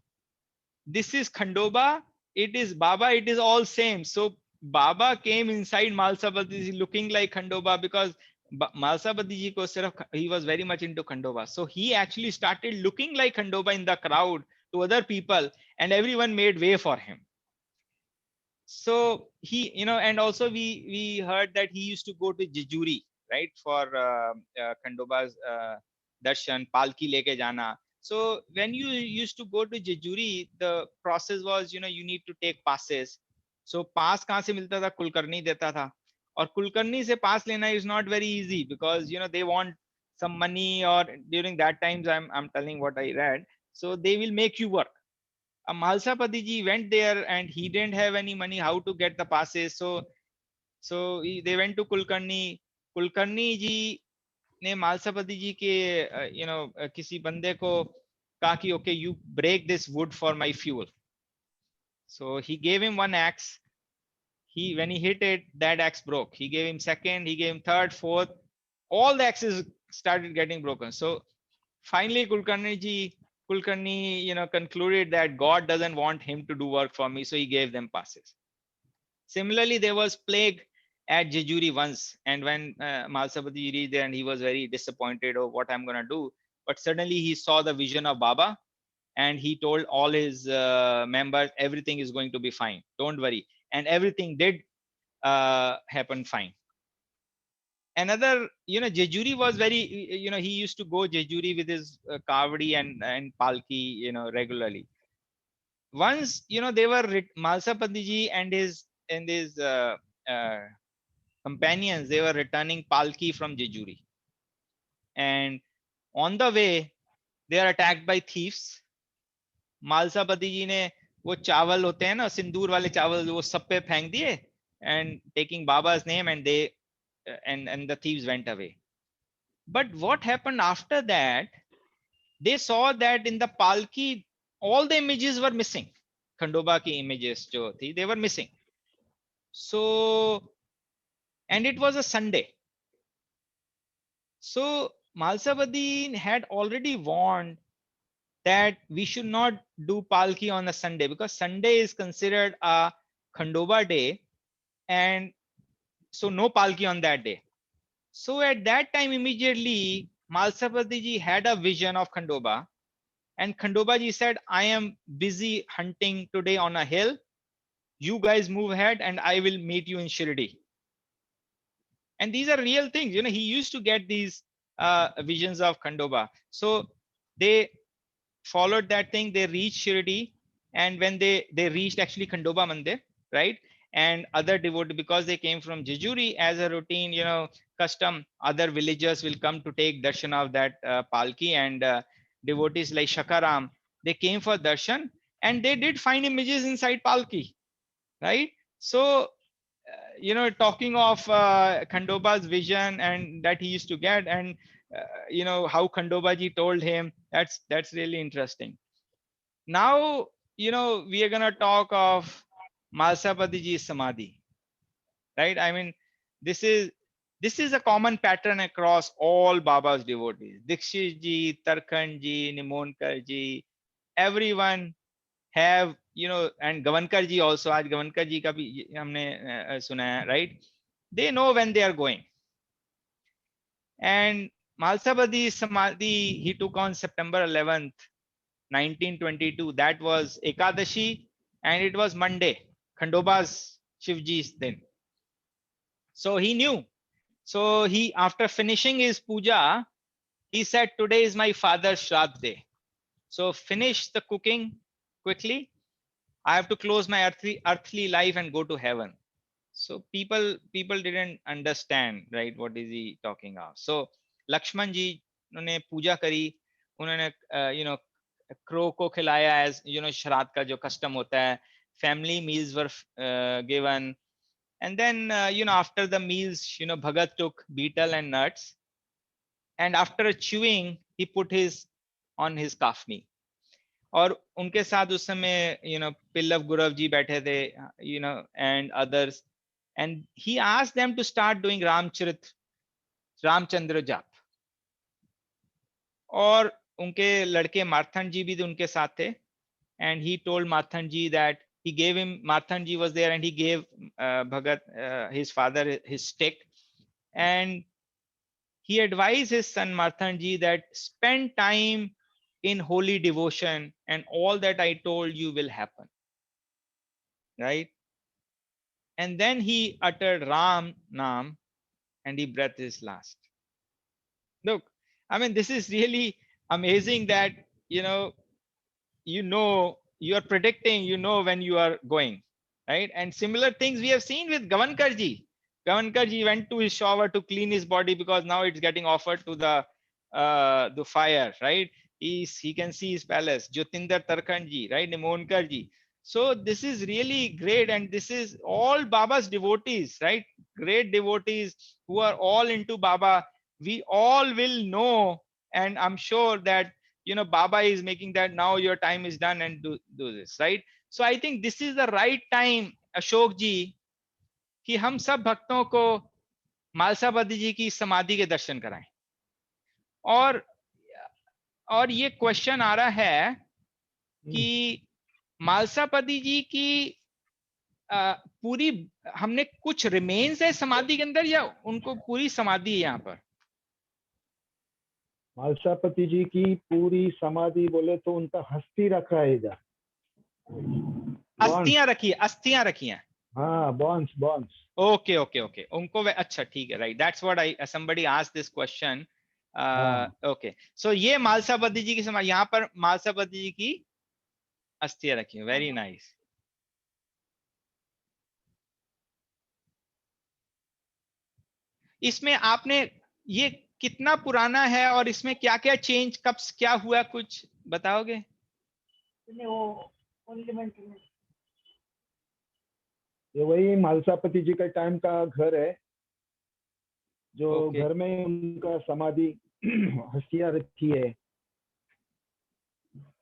this is Khandoba, it is Baba, it is all same. So Baba came inside Malsapati looking like Khandoba, because Malsapati ji ko sirf, he was very much into Khandoba. So he actually started looking like Khandoba in the crowd to other people, and everyone made way for him. So he, and also we heard that he used to go to Jejuri, right, for Khandoba's darshan, palki leke jana. So when you used to go to Jejuri, the process was, you need to take passes. So pass kahan se milta tha? Kulkarni deta tha. Or Kulkarni se pass lena is not very easy, because they want some money, or during that times I'm telling what I read. So they will make you work. Malsapati ji went there and he didn't have any money how to get the passes. So they went to Kulkarni. Kulkarni जी ने मालसापति जी के किसी बंदे को कहा कि okay, you break this wood for my fuel. So he gave him one axe. When he hit it, that axe broke. He gave him second, he gave him third, fourth. All the axes started getting broken. So finally, Kulkarni, concluded that God doesn't want him to do work for me, so he gave them passes. Similarly, there was plague at Jejuri once, and when Malsapati reached there, and he was very disappointed of what I'm gonna do. But suddenly he saw the vision of Baba, and he told all his members, everything is going to be fine. Don't worry, and everything did happen fine. Another, Jejuri was very, he used to go Jejuri with his kavadi and palki, regularly. Once, they were Malsapati ji and his uh, companions, they were returning palki from Jejuri, and on the way they are attacked by thieves. Mhalsapati जी ने वो चावल होते हैं ना, सिंदूर वाले चावल, वो सब पे फेंक दिए, and taking Baba's name, and they and the thieves went away. But what happened after that, they saw that in the palki all the images were missing. Khandoba ki images jo thi, they were missing. So, and it was a Sunday. So Malsapati had already warned that we should not do palki on a Sunday, because Sunday is considered a Khandoba day, and so no palki on that day. So at that time, immediately Malsapati ji had a vision of Khandoba, and Khandoba ji said, I am busy hunting today on a hill. You guys move ahead and I will meet you in Shirdi. And these are real things. He used to get these visions of Khandoba. So they followed that thing. They reached Shirdi, and when they reached actually Khandoba Mandir, right? And other devotees, because they came from Jejuri, as a routine, custom, other villagers will come to take darshan of that palki, and devotees like Shakaram, they came for darshan, and they did find images inside palki, right? So talking of Khandoba's vision and that he used to get, and how Khandoba ji told him, that's really interesting. Now, we are gonna talk of Malsapati ji's samadhi, right? I mean, this is a common pattern across all Baba's devotees. Dikshit ji, Tarkhan ji, Nimonkar ji, everyone have, and Gavankar ji also, aaj Gavankar ji ka bhi humne suna hai, right? They know when they are going. And Malsapati samadhi he took on September 11th, 1922. That was Ekadashi, and it was Monday, Khandoba's Shivji's din. So he knew. So he, after finishing his puja, he said, today is my father's Shraddh day. So finish the cooking quickly. I have to close my earthly life and go to heaven. So people didn't understand, right? What is he talking of? So Lakshman ji ने पूजा करी, उन्होंने crow को खिलाया, as श्राद्ध का जो custom होता है. Family meals were given, and then after the meals, Bhagat took betel and nuts, and after chewing he put his on his kafni. और उनके साथ उस समय पिल्लव गुरव जी बैठे थे, and others, and he asked them to start doing Ramchandra जाप. और उनके लड़के मार्थन जी भी उनके साथ थे, and he told Marthan ji that he gave him, Marthan ji was there, and he gave Bhagat, his father, his stick, and he advised his son Marthan ji that spend time in holy devotion, and all that I told you will happen, right? And then he uttered Ram Nam, and he breathed his last. Look, I mean, this is really amazing that you are predicting, when you are going, right? And similar things we have seen with Gavankar ji. Gavankar ji went to his shower to clean his body, because now it's getting offered to the fire, right? He can see his palace. Jyotinder Tarkhan ji, right? Nimonkar ji. So this is really great, and this is all Baba's devotees, right? Great devotees who are all into Baba. We all will know, and I'm sure that Baba is making that now your time is done and do this, right? So I think this is the right time, Ashok ji, कि हम सब भक्तों को मालसापति जी की समाधि के दर्शन कराएं. और ये क्वेश्चन आ रहा है कि मालसापति जी की पूरी हमने कुछ रिमेन्स है समाधि के अंदर, या उनको पूरी समाधि है यहाँ पर? मालसापति जी की पूरी समाधि बोले तो उनका हस्ती रखा है इधर, अस्थियां रखी हैं. हाँ, बॉन्स. ओके ओके ओके, उनको अच्छा ठीक है, right. That's what I somebody asked this question. Okay, so ये मालसापति जी की समाधि, यहाँ पर मालसापति जी की अस्थियां रखी हैं. Very nice. इसमें आपने ये कितना पुराना है और इसमें क्या क्या चेंज कब क्या हुआ, कुछ बताओगे? ये वही मालसापति जी का टाइम का घर है, जो घर में उनका समाधि हस्तियां रखी है,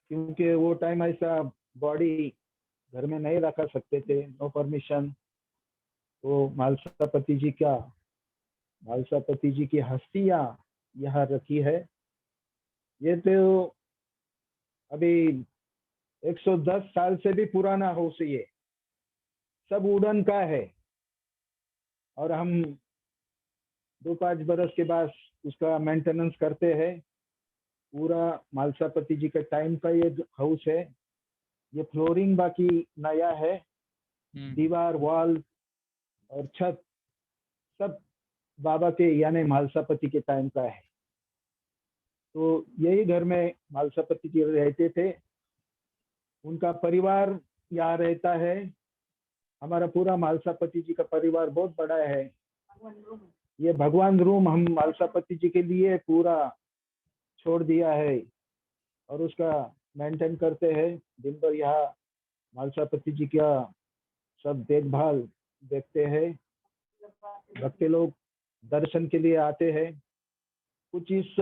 क्योंकि वो टाइम ऐसा बॉडी घर में नहीं रखा सकते थे, नो परमिशन. तो मालसापति जी की हस्तियां यहाँ रखी है. ये तो अभी 110 साल से भी पुराना हाउस है, ये सब वुडन का है, और हम 2-5 बरस के बाद उसका मेंटेनेंस करते हैं. पूरा मालसापति जी के टाइम का ये हाउस है. ये फ्लोरिंग बाकी नया है, दीवार, वॉल और छत सब बाबा के यानी मालसापति के टाइम का है. तो यही घर में मालसापति जी रहते थे. उनका परिवार यहाँ रहता है. हमारा पूरा मालसापति जी का परिवार बहुत बड़ा है. ये भगवान रूम हम मालसापति जी के लिए पूरा छोड़ दिया है और उसका मेंटेन करते हैं. दिन भर यहाँ मालसापति जी का सब देखभाल देखते हैं. भक्त लोग दर्शन के लिए आते हैं. कुछ इस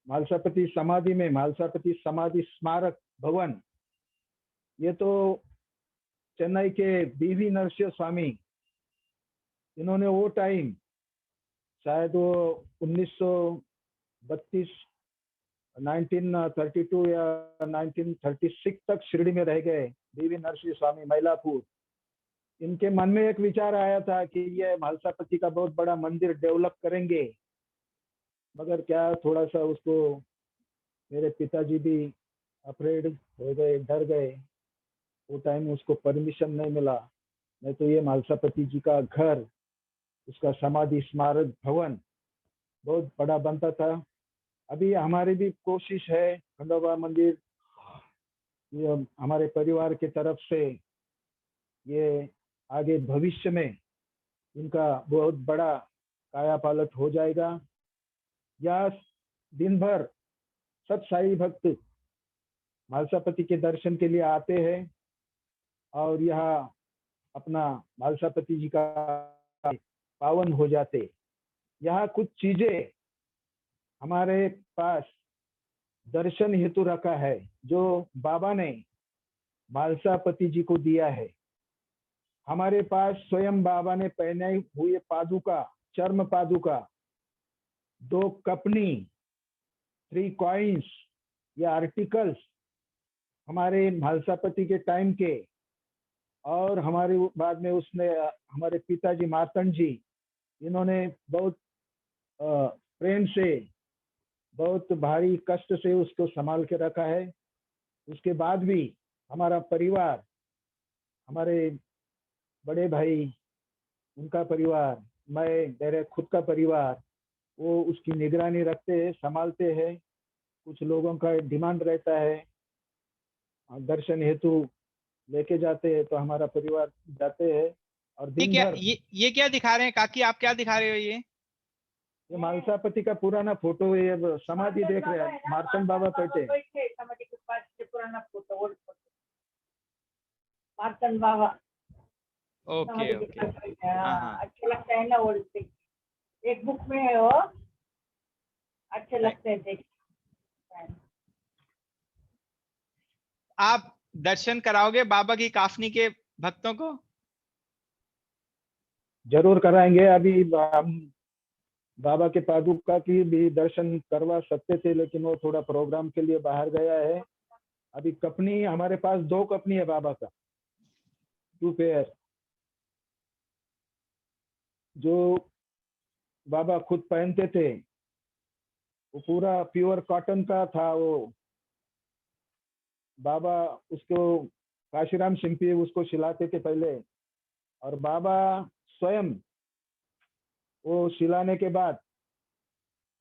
मालसापति समाधि में मालसापति समाधि स्मारक भवन, ये तो चेन्नई के बीवी नरसिंह स्वामी, इन्होंने वो टाइम शायद वो 1932 1932 या 1936 तक शिरडी में रह गए. बीवी नरसिंह स्वामी मैलापुर, इनके मन में एक विचार आया था कि ये मालसापति का बहुत बड़ा मंदिर डेवलप करेंगे, मगर क्या थोड़ा सा उसको मेरे पिताजी भी अफ्रेड हो गए, डर गए. वो टाइम उसको परमिशन नहीं मिला, नहीं तो ये मालसापति जी का घर, उसका समाधि स्मारक भवन बहुत बड़ा बनता था. अभी हमारी भी कोशिश है, खंडोबा मंदिर ये हमारे परिवार की तरफ से, ये आगे भविष्य में इनका बहुत बड़ा कायापालट हो जाएगा. या दिन भर सब साई भक्त मालसापति के दर्शन के लिए आते हैं और यहाँ अपना मालसापति जी का पावन हो जाते. यहाँ कुछ चीजें हमारे पास दर्शन हेतु रखा है, जो बाबा ने मालसापति जी को दिया है. हमारे पास स्वयं बाबा ने पहने हुए पादुका, चर्म पादुका, 2 कपनी, 3 कॉइन्स या आर्टिकल्स हमारे मालसापति के टाइम के, और हमारे बाद में उसने हमारे पिताजी मार्तंड जी, इन्होंने बहुत प्रेम से, बहुत भारी कष्ट से उसको संभाल के रखा है. उसके बाद भी हमारा परिवार, हमारे बड़े भाई, उनका परिवार, मैं, मेरे खुद का परिवार, वो उसकी निगरानी रखते हैं, संभालते हैं. कुछ लोगों का डिमांड रहता है, दर्शन हेतु लेके जाते हैं, तो हमारा परिवार जाते हैं. और दिन भर ये क्या दिखा रहे हैं काकी, आप क्या दिखा रहे हो? ये मालसापति का पुराना फोटो है. ये समाधि देख रहे हैं, मार्तंड बाबा बैठे. समाधि के पास पुराना फोटो. मार्तंड बाबा ओके ओके। हाँ। अच्छे लगता है ना, वो एक बुक में है वो, अच्छे लगते हैं देख। आप दर्शन कराओगे बाबा की काफनी के भक्तों को? जरूर कराएंगे। अभी हम बाबा के पादुका की भी दर्शन करवा सकते थे, लेकिन वो थोड़ा प्रोग्राम के लिए बाहर गया है। अभी कपनी हमारे पास 2 कपनी है बाबा का, 2 पेयर, जो बाबा खुद पहनते थे। वो पूरा प्योर कॉटन का था। वो बाबा उसको काशीराम शिंपी उसको सिलाते थे पहले, और बाबा स्वयं वो सिलाने के बाद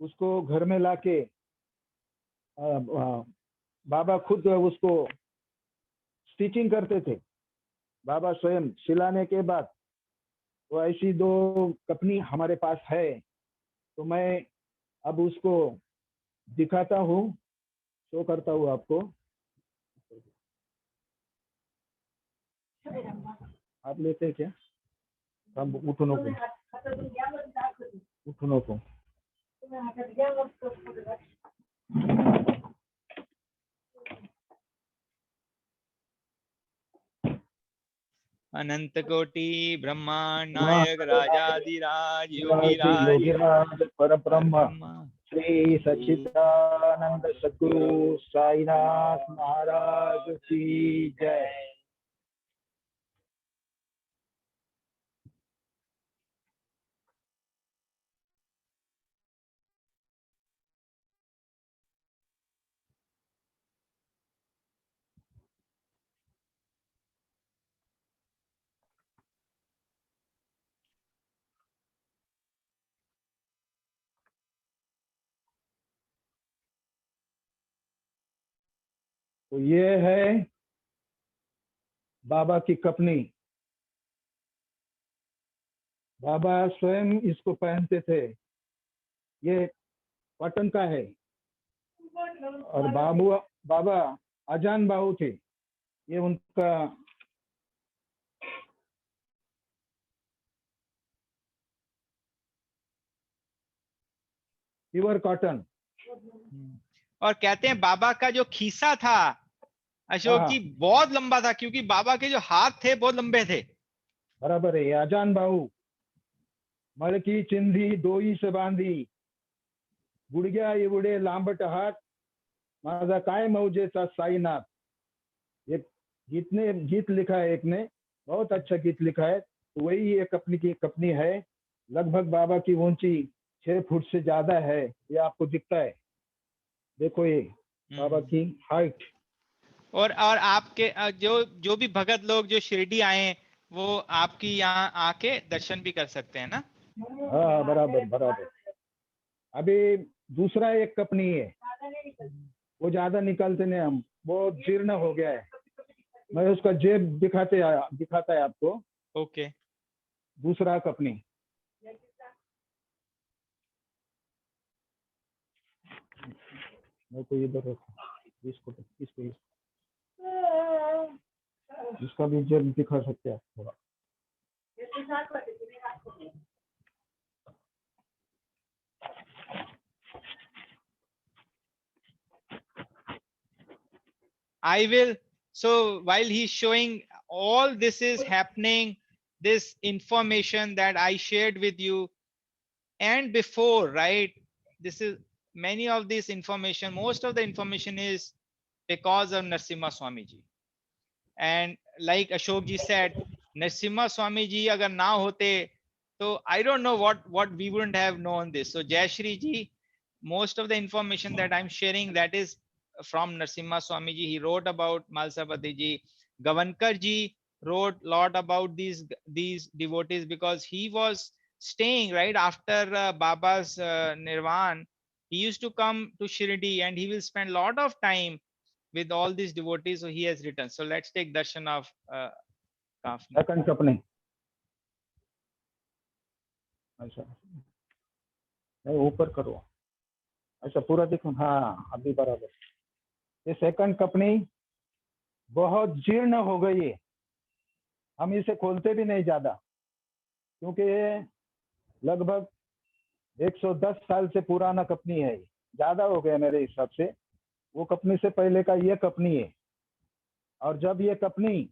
उसको घर में लाके बाबा खुद उसको स्टिचिंग करते थे। बाबा स्वयं सिलाने के बाद वो ऐसी 2 कपनी हमारे पास है। तो मैं अब उसको दिखाता हूँ, शो करता हूँ आपको। आप लेते हैं क्या? हम उठो नको, उठो नको। अनंत कोटि ब्रह्मांड नायक राजाधिराज योगीराज योगीराज परब्रह्म परब्रह्म श्री सच्चिदानंद सद्गुरु साईनाथ महाराज की जय। तो ये है बाबा की कपनी। बाबा स्वयं इसको पहनते थे। ये कॉटन का है। और बाबा अजान बाहु थे। ये उनका प्योर कॉटन। और कहते हैं बाबा का जो खीसा था अशोक हाँ जी बहुत लंबा था, क्योंकि बाबा के जो हाथ थे बहुत लंबे थे। बराबर है। ये अजान बाहु, मळ की चिंधी दोई से बांधी, गुडघ्या एवढे लांबट हात, माझा काय मौजेचा साईनाथ। ये गीत लिखा है एक ने, बहुत अच्छा गीत लिखा है। तो वही एक अपनी की कपनी है। लगभग बाबा की ऊंची 6 फुट से ज्यादा है। ये आपको दिखता है, देखो ये बाबा की हाइट। और आपके जो जो भी भगत लोग जो शिरडी आए वो आपकी यहाँ आके दर्शन भी कर सकते हैं ना? हाँ बराबर बराबर। अभी दूसरा एक कपनी है, वो ज्यादा निकलते नहीं हम, वो जीर्ण हो गया है। मैं उसका जेब दिखाता है आपको। ओके। दूसरा कपनी मैं तो इधर इसको इसका भी जेब दिखा सकते हैं थोड़ा। I will. So while he's showing all this is happening, this information that I shared with you and before, right? This is many of this information, most of the information is because of Narasimha Swami ji. And like Ashok ji said, Narasimha Swami ji agar na hote, so I don't know what we wouldn't have known this. So Jai Shri ji, most of the information that I'm sharing, that is from Narasimha Swami ji. He wrote about Malsapati ji. Gavankar ji wrote lot about these devotees because he was staying right after Baba's Nirvan. He used to come to Shirdi and he will spend lot of time with all these devotees. So he has written. So let's take darshan of Kafni. Second company ऐसा नहीं, ऊपर करो ऐसा पूरा दिखो। हाँ अभी बराबर। ये सेकंड कपनी बहुत जीर्ण हो गई है। हम इसे खोलते भी नहीं ज्यादा, क्योंकि ये लगभग 110 साल से पुराना कंपनी है, ज्यादा हो गया मेरे हिसाब से। वो कंपनी से पहले का ये कंपनी है। और जब ये कंपनी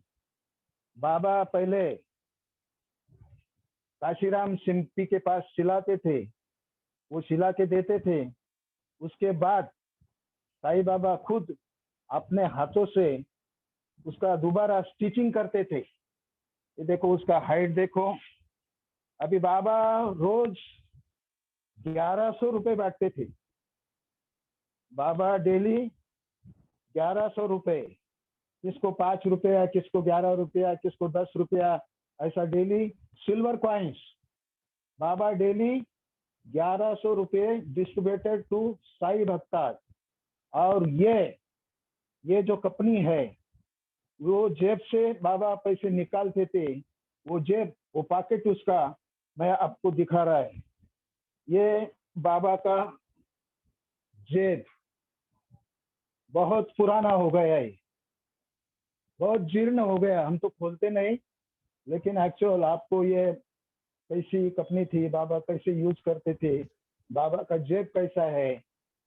बाबा पहले काशीराम सिंपी के पास सिलाते थे, वो सिला के देते थे। उसके बाद साईं बाबा खुद अपने हाथों से उसका दोबारा स्टिचिंग करते थे। ये देखो उसका हाइट देखो। अभी बाबा रोज 1100 रुपए बांटते थे। बाबा डेली 1100 रुपए, किसको 5 रुपया, किसको 11 रुपया, किसको 10 रुपया, ऐसा डेली सिल्वर कॉइन्स बाबा डेली 1100 रुपये डिस्ट्रीब्यूटेड टू साई भक्ता। और ये जो कंपनी है, वो जेब से बाबा पैसे निकालते थे। वो जेब, वो पॉकेट उसका मैं आपको दिखा रहा है। ये बाबा का जेब बहुत पुराना हो गया है, बहुत जीर्ण हो गया। हम तो खोलते नहीं, लेकिन एक्चुअल आपको ये कैसी कंपनी थी, बाबा कैसे यूज करते थे, बाबा का जेब कैसा है,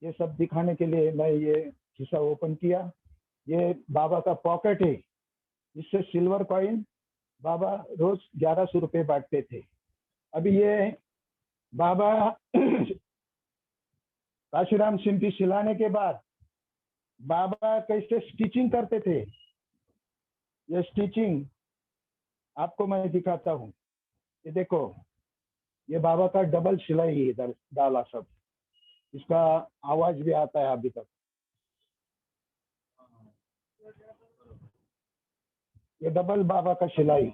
ये सब दिखाने के लिए मैं ये हिस्सा ओपन किया। ये बाबा का पॉकेट है, इससे सिल्वर कॉइन बाबा रोज 1100 रुपये बांटते थे। अभी ये बाबा काशीराम सिंपी सिलाने के बाद बाबा कैसे स्टिचिंग करते थे, ये स्टिचिंग आपको मैं दिखाता हूँ। ये देखो, ये बाबा का डबल सिलाई है, इधर डाला सब, इसका आवाज भी आता है अभी तक। ये डबल बाबा का सिलाई।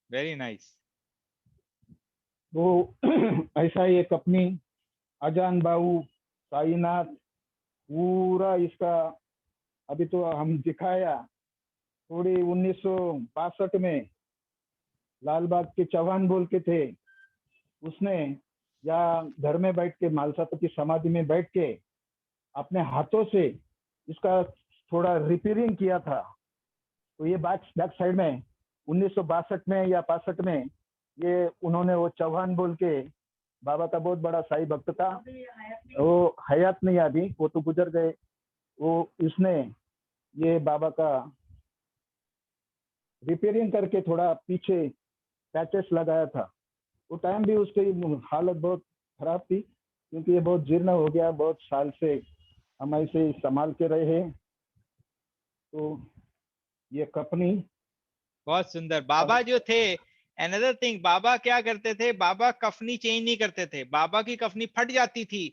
Very nice. वो ऐसा ही एक अपनी अजान बाबू साईनाथ पूरा इसका अभी तो हम दिखाया। थोड़ी 1962 में लाल बाग के चौहान बोल के थे, उसने या घर में बैठ के मालसापति समाधि में बैठ के अपने हाथों से इसका थोड़ा रिपेयरिंग किया था। तो ये बैक साइड में 1962 में या 65 में ये उन्होंने, वो चौहान बोल के बाबा का बहुत बड़ा साई भक्त था, वो हयात नहीं अभी, वो तो गुजर गए। वो उसने ये बाबा का रिपेयरिंग करके थोड़ा पीछे पैचेस लगाया था। वो टाइम भी उसकी हालत बहुत खराब थी, क्योंकि ये बहुत जीर्ण हो गया। बहुत साल से हम ऐसे संभाल के रहे हैं। तो ये कंपनी बहुत सुंदर। बाबा जो थे, अनदर थिंग, बाबा क्या करते थे, बाबा कफनी चेंज नहीं करते थे। बाबा की कफनी फट जाती थी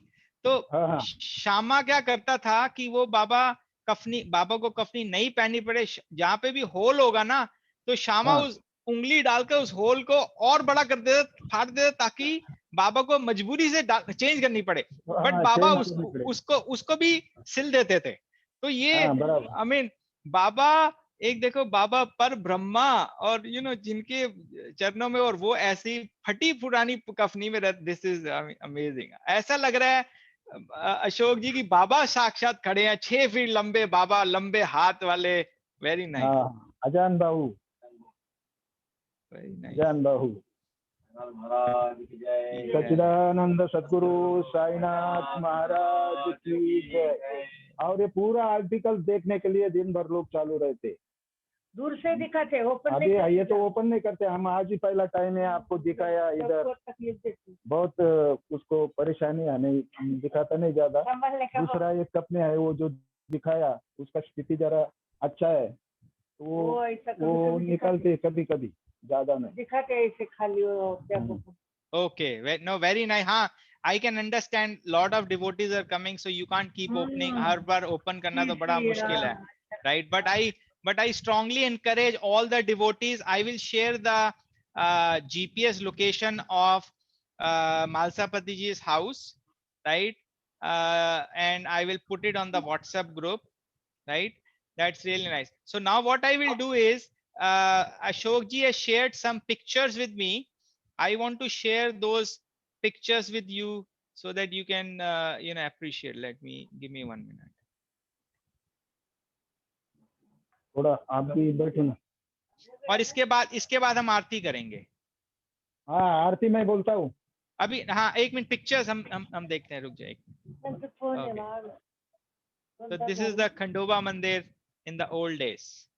तो हाँ हाँ श्यामा क्या करता था कि वो बाबा को कफनी नहीं पहननी पड़े, जहां पे भी होल होगा ना, तो श्यामा हाँ उस उंगली डालकर उस होल को और बड़ा कर देता, फाड़ देता, ताकि बाबा को मजबूरी से चेंज करनी पड़े। बट हाँ बाबा चेंज करनी पड़ेगी। उसको भी सिल देते थे। तो ये हाँ बराबर। आई मीन बाबा, एक देखो बाबा पर ब्रह्मा, और जिनके चरणों में, और वो ऐसी फटी पुरानी कफनी में रहते। This is amazing. ऐसा लग रहा है अशोक जी की बाबा साक्षात खड़े हैं, 6 फीट लंबे बाबा, लंबे हाथ वाले। वेरी नाइस, हाँ अजान बाहू, वेरी नाइस। अजान बाहू। सच्चिदानंद सदगुरु साईनाथ महाराज की जय। और ये पूरा आर्टिकल देखने के लिए दिन भर लोग चालू रहते। दूर से दिखाते, ओपन अभी ये तो ओपन नहीं करते, हम आज ही पहला टाइम है आपको दिखाया। इधर बहुत उसको परेशानी आने, दिखाता नहीं ज्यादा। दूसरा एक कंपनी है वो जो दिखाया, उसका स्थिति जरा अच्छा है, तो वो निकलते कभी कभी, ज्यादा नहीं दिखाते ऐसे खाली Okay, no, very nice. हाँ, I can understand. Lot of devotees are coming, so you can't keep opening. Her bar open करना तो बड़ा मुश्किल है, right? But I strongly encourage all the devotees. I will share the GPS location of Malsapati ji's house, right? And I will put it on the WhatsApp group, right? That's really nice. So now what I will do is, Ashok ji has shared some pictures with me. I want to share those pictures with you so that you can appreciate. Give me 1 minute. थोड़ा आप भी बैठो ना। और इसके बाद हम आरती करेंगे। हाँ आरती मैं बोलता हूँ। अभी हाँ, 1 मिनट, पिक्चर्स हम देखते हैं, रुक जाए 1 minute. Okay. So this is the Khandoba Mandir in the old days.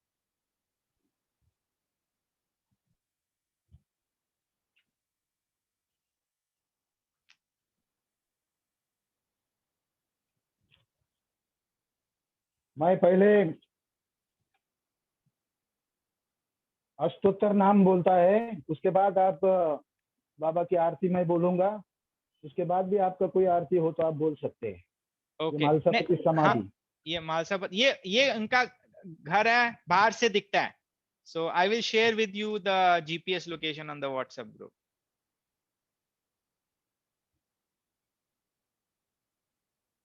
मैं पहले अष्टोत्तर नाम बोलता है, उसके बाद आप बाबा की आरती मैं बोलूंगा, उसके बाद भी आपका कोई आरती हो तो आप बोल सकते हैं। ये ओके, मालसापति हाँ, समाधि। ये मालसापत, ये उनका घर है, बाहर से दिखता है। So I will share with you the GPS location on the WhatsApp group.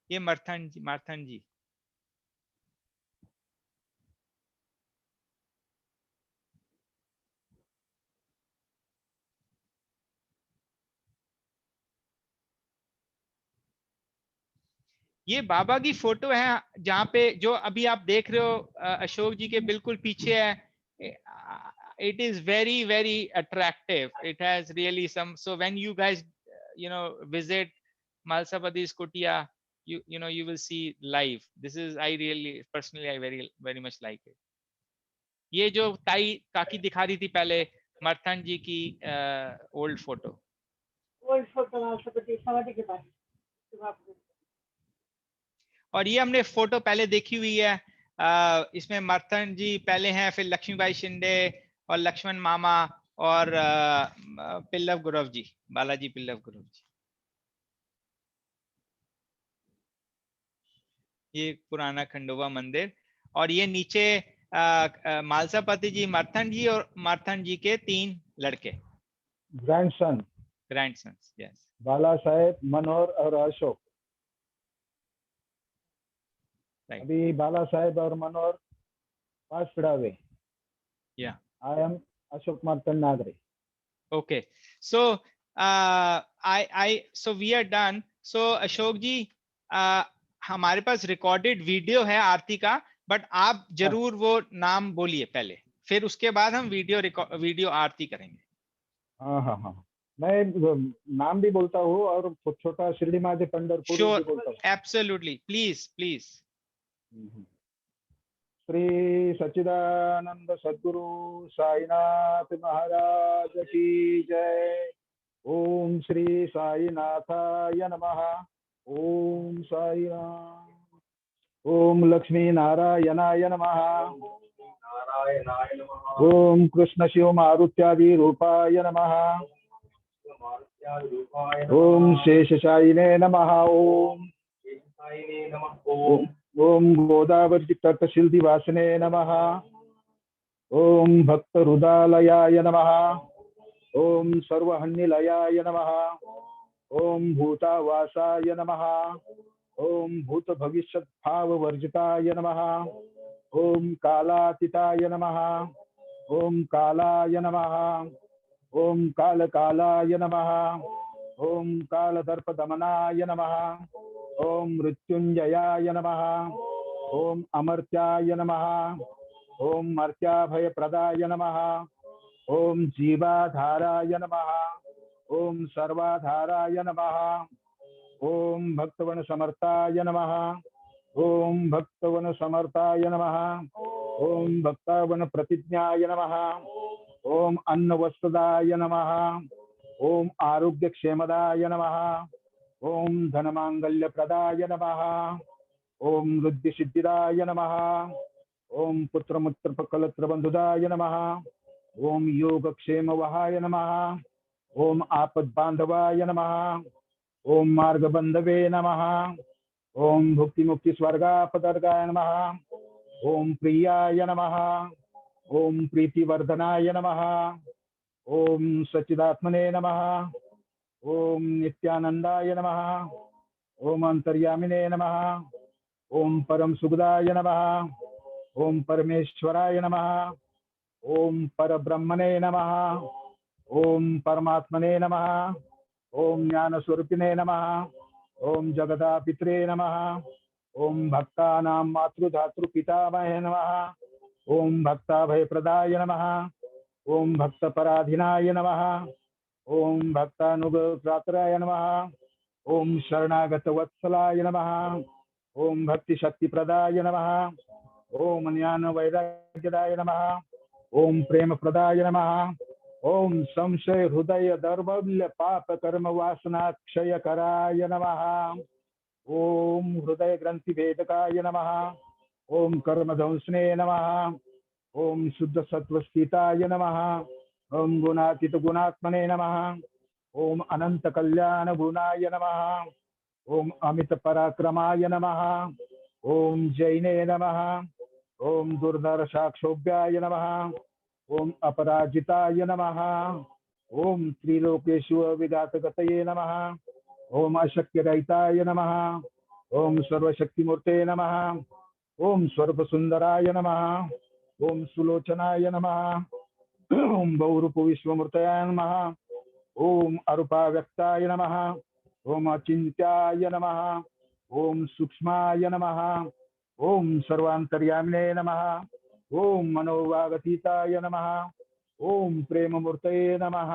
ये मार्थन जी। ये बाबा की फोटो है, जहाँ पे जो अभी आप देख रहे हो अशोक जी के बिल्कुल पीछे है। It is very very attractive, it has really some, so when you guys visit Malsapati's kutia, you will see live. This is, I really personally, I very much like it. ये जो ताई काकी दिखा रही थी पहले, मर्थन जी की old photo. Old photo Mhalsapati समाधि के पास। और ये हमने फोटो पहले देखी हुई है। इसमें मर्थन जी पहले हैं, फिर लक्ष्मीबाई शिंदे और लक्ष्मण मामा और पिल्लव गुरव जी, बालाजी पिल्लव गुरव जी। ये पुराना खंडोबा मंदिर। और ये नीचे मालसापति जी, मर्थन जी और मर्थन जी के 3 लड़के, ग्रैंडसन, यस। बाला साहेब, मनोहर और अशोक। Right. अभी बाला साहेब और मनोहर passed away. Yeah. I am Ashok Martan Nagre. Okay. So so we are done. So Ashok जी, हमारे पास रिकॉर्डेड वीडियो है आरती का, बट आप जरूर वो नाम बोलिए पहले, फिर उसके बाद हम वीडियो आरती करेंगे। हाँ हाँ हाँ, मैं नाम भी बोलता हूँ और छोटा शिरडी महादेव पंढरपुर भी श्योर, बोलता हूँ। Absolutely, please please. Shri Sachchidanand Sadguru Sainath Maharaj की जय। ओम श्री साईनाथाय नमः। ओम साई राम। ओम लक्ष्मी नारायणाय नमः। ओम कृष्ण शिव मारुत्यादि रूपाय नमः। ओम शेषशायिने नमः। ओम गोदावरी तटशिल्दि वासने नमः। ओम भक्त हृदालयाय नमः। ओम सर्वहन्निलयाय नमः। ओम भूतावासाय नमः। ओम भूत भविष्यत् भाव वर्जिताय नमः। ओम कालातीताय नमः। ओम कालाय नमः। ओम कालकालाय नमः। ओम कालदर्पदमनाय नमः। ओम मृत्युंजयाय नमः। ओम अमर्त्याय नमः। ओम मर्त्याभयप्रदाय नमः। ओम जीवाधाराय नमः। ओम सर्वाधाराय नमः। ओम भक्तवन समर्थाय नमः। ओम भक्तवन समर्थाय नमः। ओम भक्तावन प्रतिज्ञाय नमः। ओम अन्नवस्त्रदाय नमः। ओम आरोग्य क्षेमदाय नमः। ओम धनमांगल्यप्रदाय नमः। ओम वृद्धि सिद्धिदाय नमः। ओम पुत्रमुत्रपकलत्रबंधुदाय नमः। ओम योगक्षेम वहाय नमः। ओम आपद्बांधवाय नमः। ओम मार्गबंधवे नमः। ओम भुक्ति मुक्ति स्वर्गापदर्गाय नमः। ओम प्रियाय नमः। ओम प्रीतिवर्धनाय नमः। ओम सच्चिदात्मने नमः। ओम नित्यानंदाय नमः। ओम अंतर्यामिने नमः। ओम परम सुखदाय नमः। ओम परमेश्वराय नमः। ओम परब्रह्मणे नमः। ओम परमात्मने नमः। ओम ज्ञान स्वरूपिणे नमः। ओम जगदापित्रे नमः। ओम भक्तानां मातृधातृ पितामहे नमः। ओम भक्ताभयप्रदाय नमः। ओम भक्तपराधीनाय नमः। ओम भक्तानुगत्राय नमः। ओम शरणागतवत्सलाय नमः। ओम भक्तिशक्तिप्रदाय नमः। ओम ज्ञानवैराग्यदाय नमः। ओम प्रेमप्रदाय नमः। ओम संशय हृदय दौर्बल्य पाप कर्म वासना क्षयकराय नमः। ओम हृदय ग्रंथि भेदकाय नमः। ओम कर्म ध्वंसने नमः। ओम शुद्ध सत्वस्थिताय नमः। ओम गुणातीत गुणात्मने नमः। ओम अनंत कल्याण गुणाय नमः। ओम अमित पराक्रमाय नमः। ओम जैने नमः। ओम दुर्धर्षाक्षोभ्याय नमः। ओम अपराजिताय नमः। ओम त्रिलोकेषु विघातगतये नमः। ओम अशक्यरहिताय नमः। ओम सर्वशक्तिमूर्ते नमः। ओम सर्वसुंदराय नमः। ओम सुलोचनाय नमः। ओम बहुरूप विश्वमूर्तये नमः। ओम अरूपाव्यक्ताय नमः। ओम अचिन्त्याय नमः। ओम सूक्ष्माय नमः। ओम सर्वांतर्यामिने नमः। ओम मनोवागतीताय नमः। ओम प्रेममूर्तये नमः।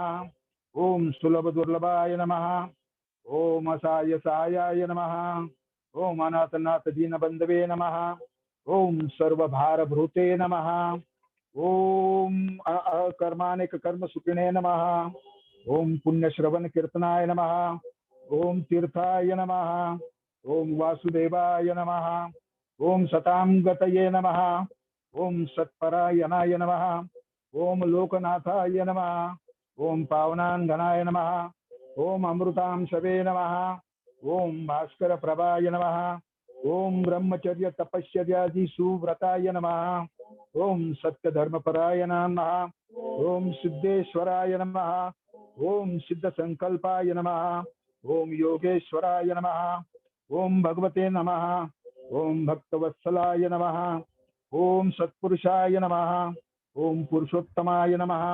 ओम सुलभ दुर्लभाय नमः। ओम असाय सायाय नमः। ओम अनाथनाथ दीनबंधवे नमः। ओम सर्वभारभृते नमः। ओम कर्मानेक कर्म सुखिने नमः। ओम पुण्यश्रवण कीर्तनाय नमः। ओम तीर्थाय नमः। ओम वासुदेवाय नमः। ओम सतां गतये नमः। ओम सत्परायणाय नमः। ओम लोकनाथाय नमः। ओम पावनांगनाय नमः। ओम अमृतांशवे नमः। ओम भास्कर प्रभाय नमः। ओम ब्रह्मचर्य तपश्चर्यादि सुव्रताय नमः। ओम सत्य धर्मपरायण नमः। ओम सिद्धेश्वराय नमः। ओम सिद्ध संकल्पाय नमः। ओम योगेश्वराय नमः। ओम भगवते नमः। ओम भक्तवत्सलाय नमः। ओम सत्पुरुषाय नमः। ओम पुरुषोत्तमाय नमः।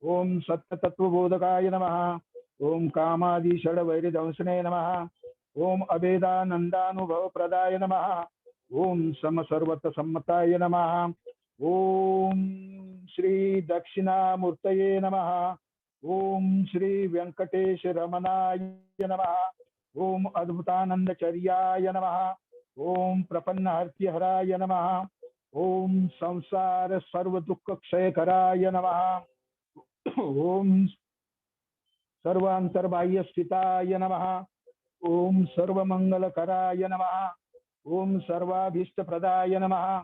ओम सत्य तत्वबोधकाय नमः। ओम कामादि षड्वैरिदंशने नमः। ओम अभेदानंदानुभव प्रदाय नमः। ओम सम सर्वत सम्मताय नमः। ओम श्री दक्षिणामूर्तये नमः। ओम श्री वेंकटेश रमणाय नमः। ओम अद्भुतानंदचर्याय नमः। ओम प्रपन्नहर्तिहराय नमः। ओम संसार सर्व दुख क्षयकराय नमः। ओम सर्वांतर्बाह्य स्थिताय नमः। ओम सर्वमंगलकराय नमः। ओम सर्वाभीष्टप्रदाय नमः।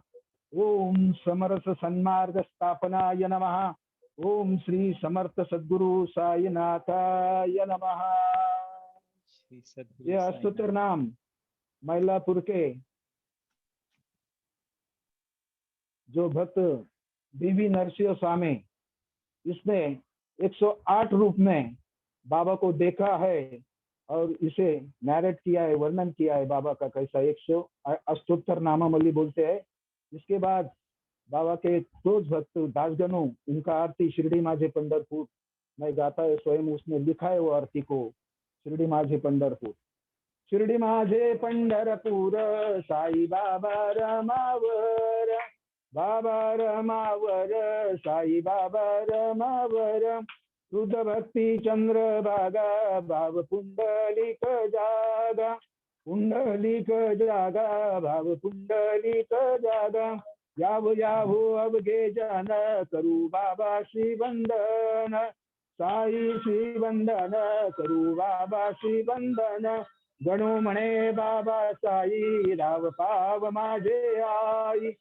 ओम समरस सन्मार्ग स्थापनाय नमः। ओम श्री समर्थ सद्गुरु साईनाथाय नमः। श्री सद्गुरु ये साईनाथ। अष्टोत्तर नाम मैलापुर के जो भक्त बीबी नरसिंह स्वामी, इसने 108 रूप में बाबा को देखा है और इसे नैरेट किया है, वर्णन किया है बाबा का कैसा 108 नामावली बोलते हैं। इसके बाद बाबा के तोज भक्त दासगणों, उनका आरती शिरडी माझे पंढरपुर में गाता है, स्वयं उसने लिखा है वो आरती को, शिरडी माझे पंढरपुर। शिरडी माझे पंढरपुर साई बाबा रमावर, बाबा रमावर साई बाबा रमावर, शुद्ध भक्ती चंद्र भागा भाव पुंडलिक जागा, पुंडलिक जागा भाव पुंडलिक जागा, यावो यावो अवघे जन करू बाबा श्री वंदन, साई श्री वंदन करू बाबा श्री वंदन, गणो म्हणे बाबा साई राव पाव माझे आई,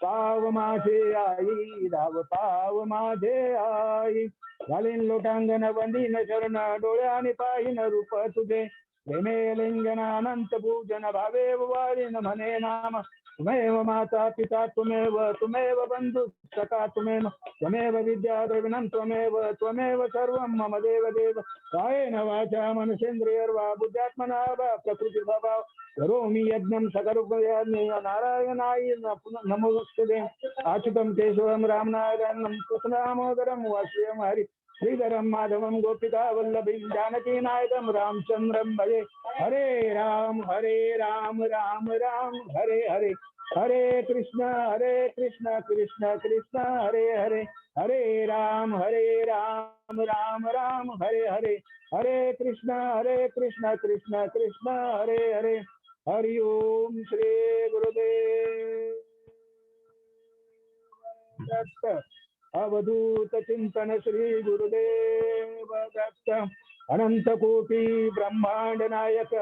पाव माझे आई राव पाव माझे आई, घालीन लोटांगण वंदीन चरण डोळ्याने पाहिन रूप तुझे, प्रेमे लिंगन अनंत पूजन भावे वारीन म्हणे नाम, तुमेव माता पिता तुमेव, तुमेव बंधु सखा तुमेव, त्वमेव विद्या द्रविणं त्वमेव, त्वमेव सर्वं मम देव देव, कायेन वाचा मनसेन्द्रियर्वा बुद्ध्यात्मना वा प्रकृति स्वभाव करोमि यज्ञं सकरुपयाज्ञेय नारायणाय नमोस्तुते, अच्युतं केशवं रामनारायणं कृष्णदामोदरं वासुदेवं हरि श्रीधरं माधवं गोपिका वल्लभीं जानकी नायकं रामचंद्रं भजे, हरे राम राम राम हरे हरे, हरे कृष्ण कृष्ण कृष्ण हरे हरे, हरे राम राम राम हरे हरे, हरे कृष्ण कृष्ण कृष्ण हरे हरे। हरि ओम श्री गुरुदेव दत्त। अवधूत चिंतन श्री गुरुदेव दत्त। अनंत कोटि ब्रह्मांड नायक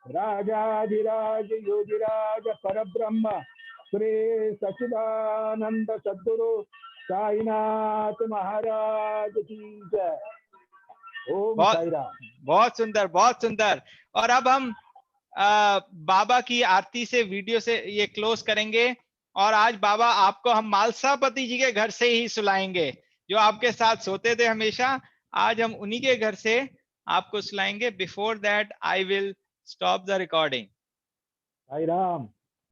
राजाधिराज योगिराज परब्रह्म श्री सच्चिदानंद सद्गुरु साईनाथ महाराज की जय। ओम बहुत साई राम। बहुत सुंदर, बहुत सुंदर। और अब हम बाबा की आरती से, वीडियो से ये क्लोज करेंगे। और आज बाबा आपको हम मालसापति जी के घर से ही सुलाएंगे, जो आपके साथ सोते थे हमेशा। आज हम उन्हीं के घर से आपको सुलाएंगे। Before that I will stop the recording. Sai Ram.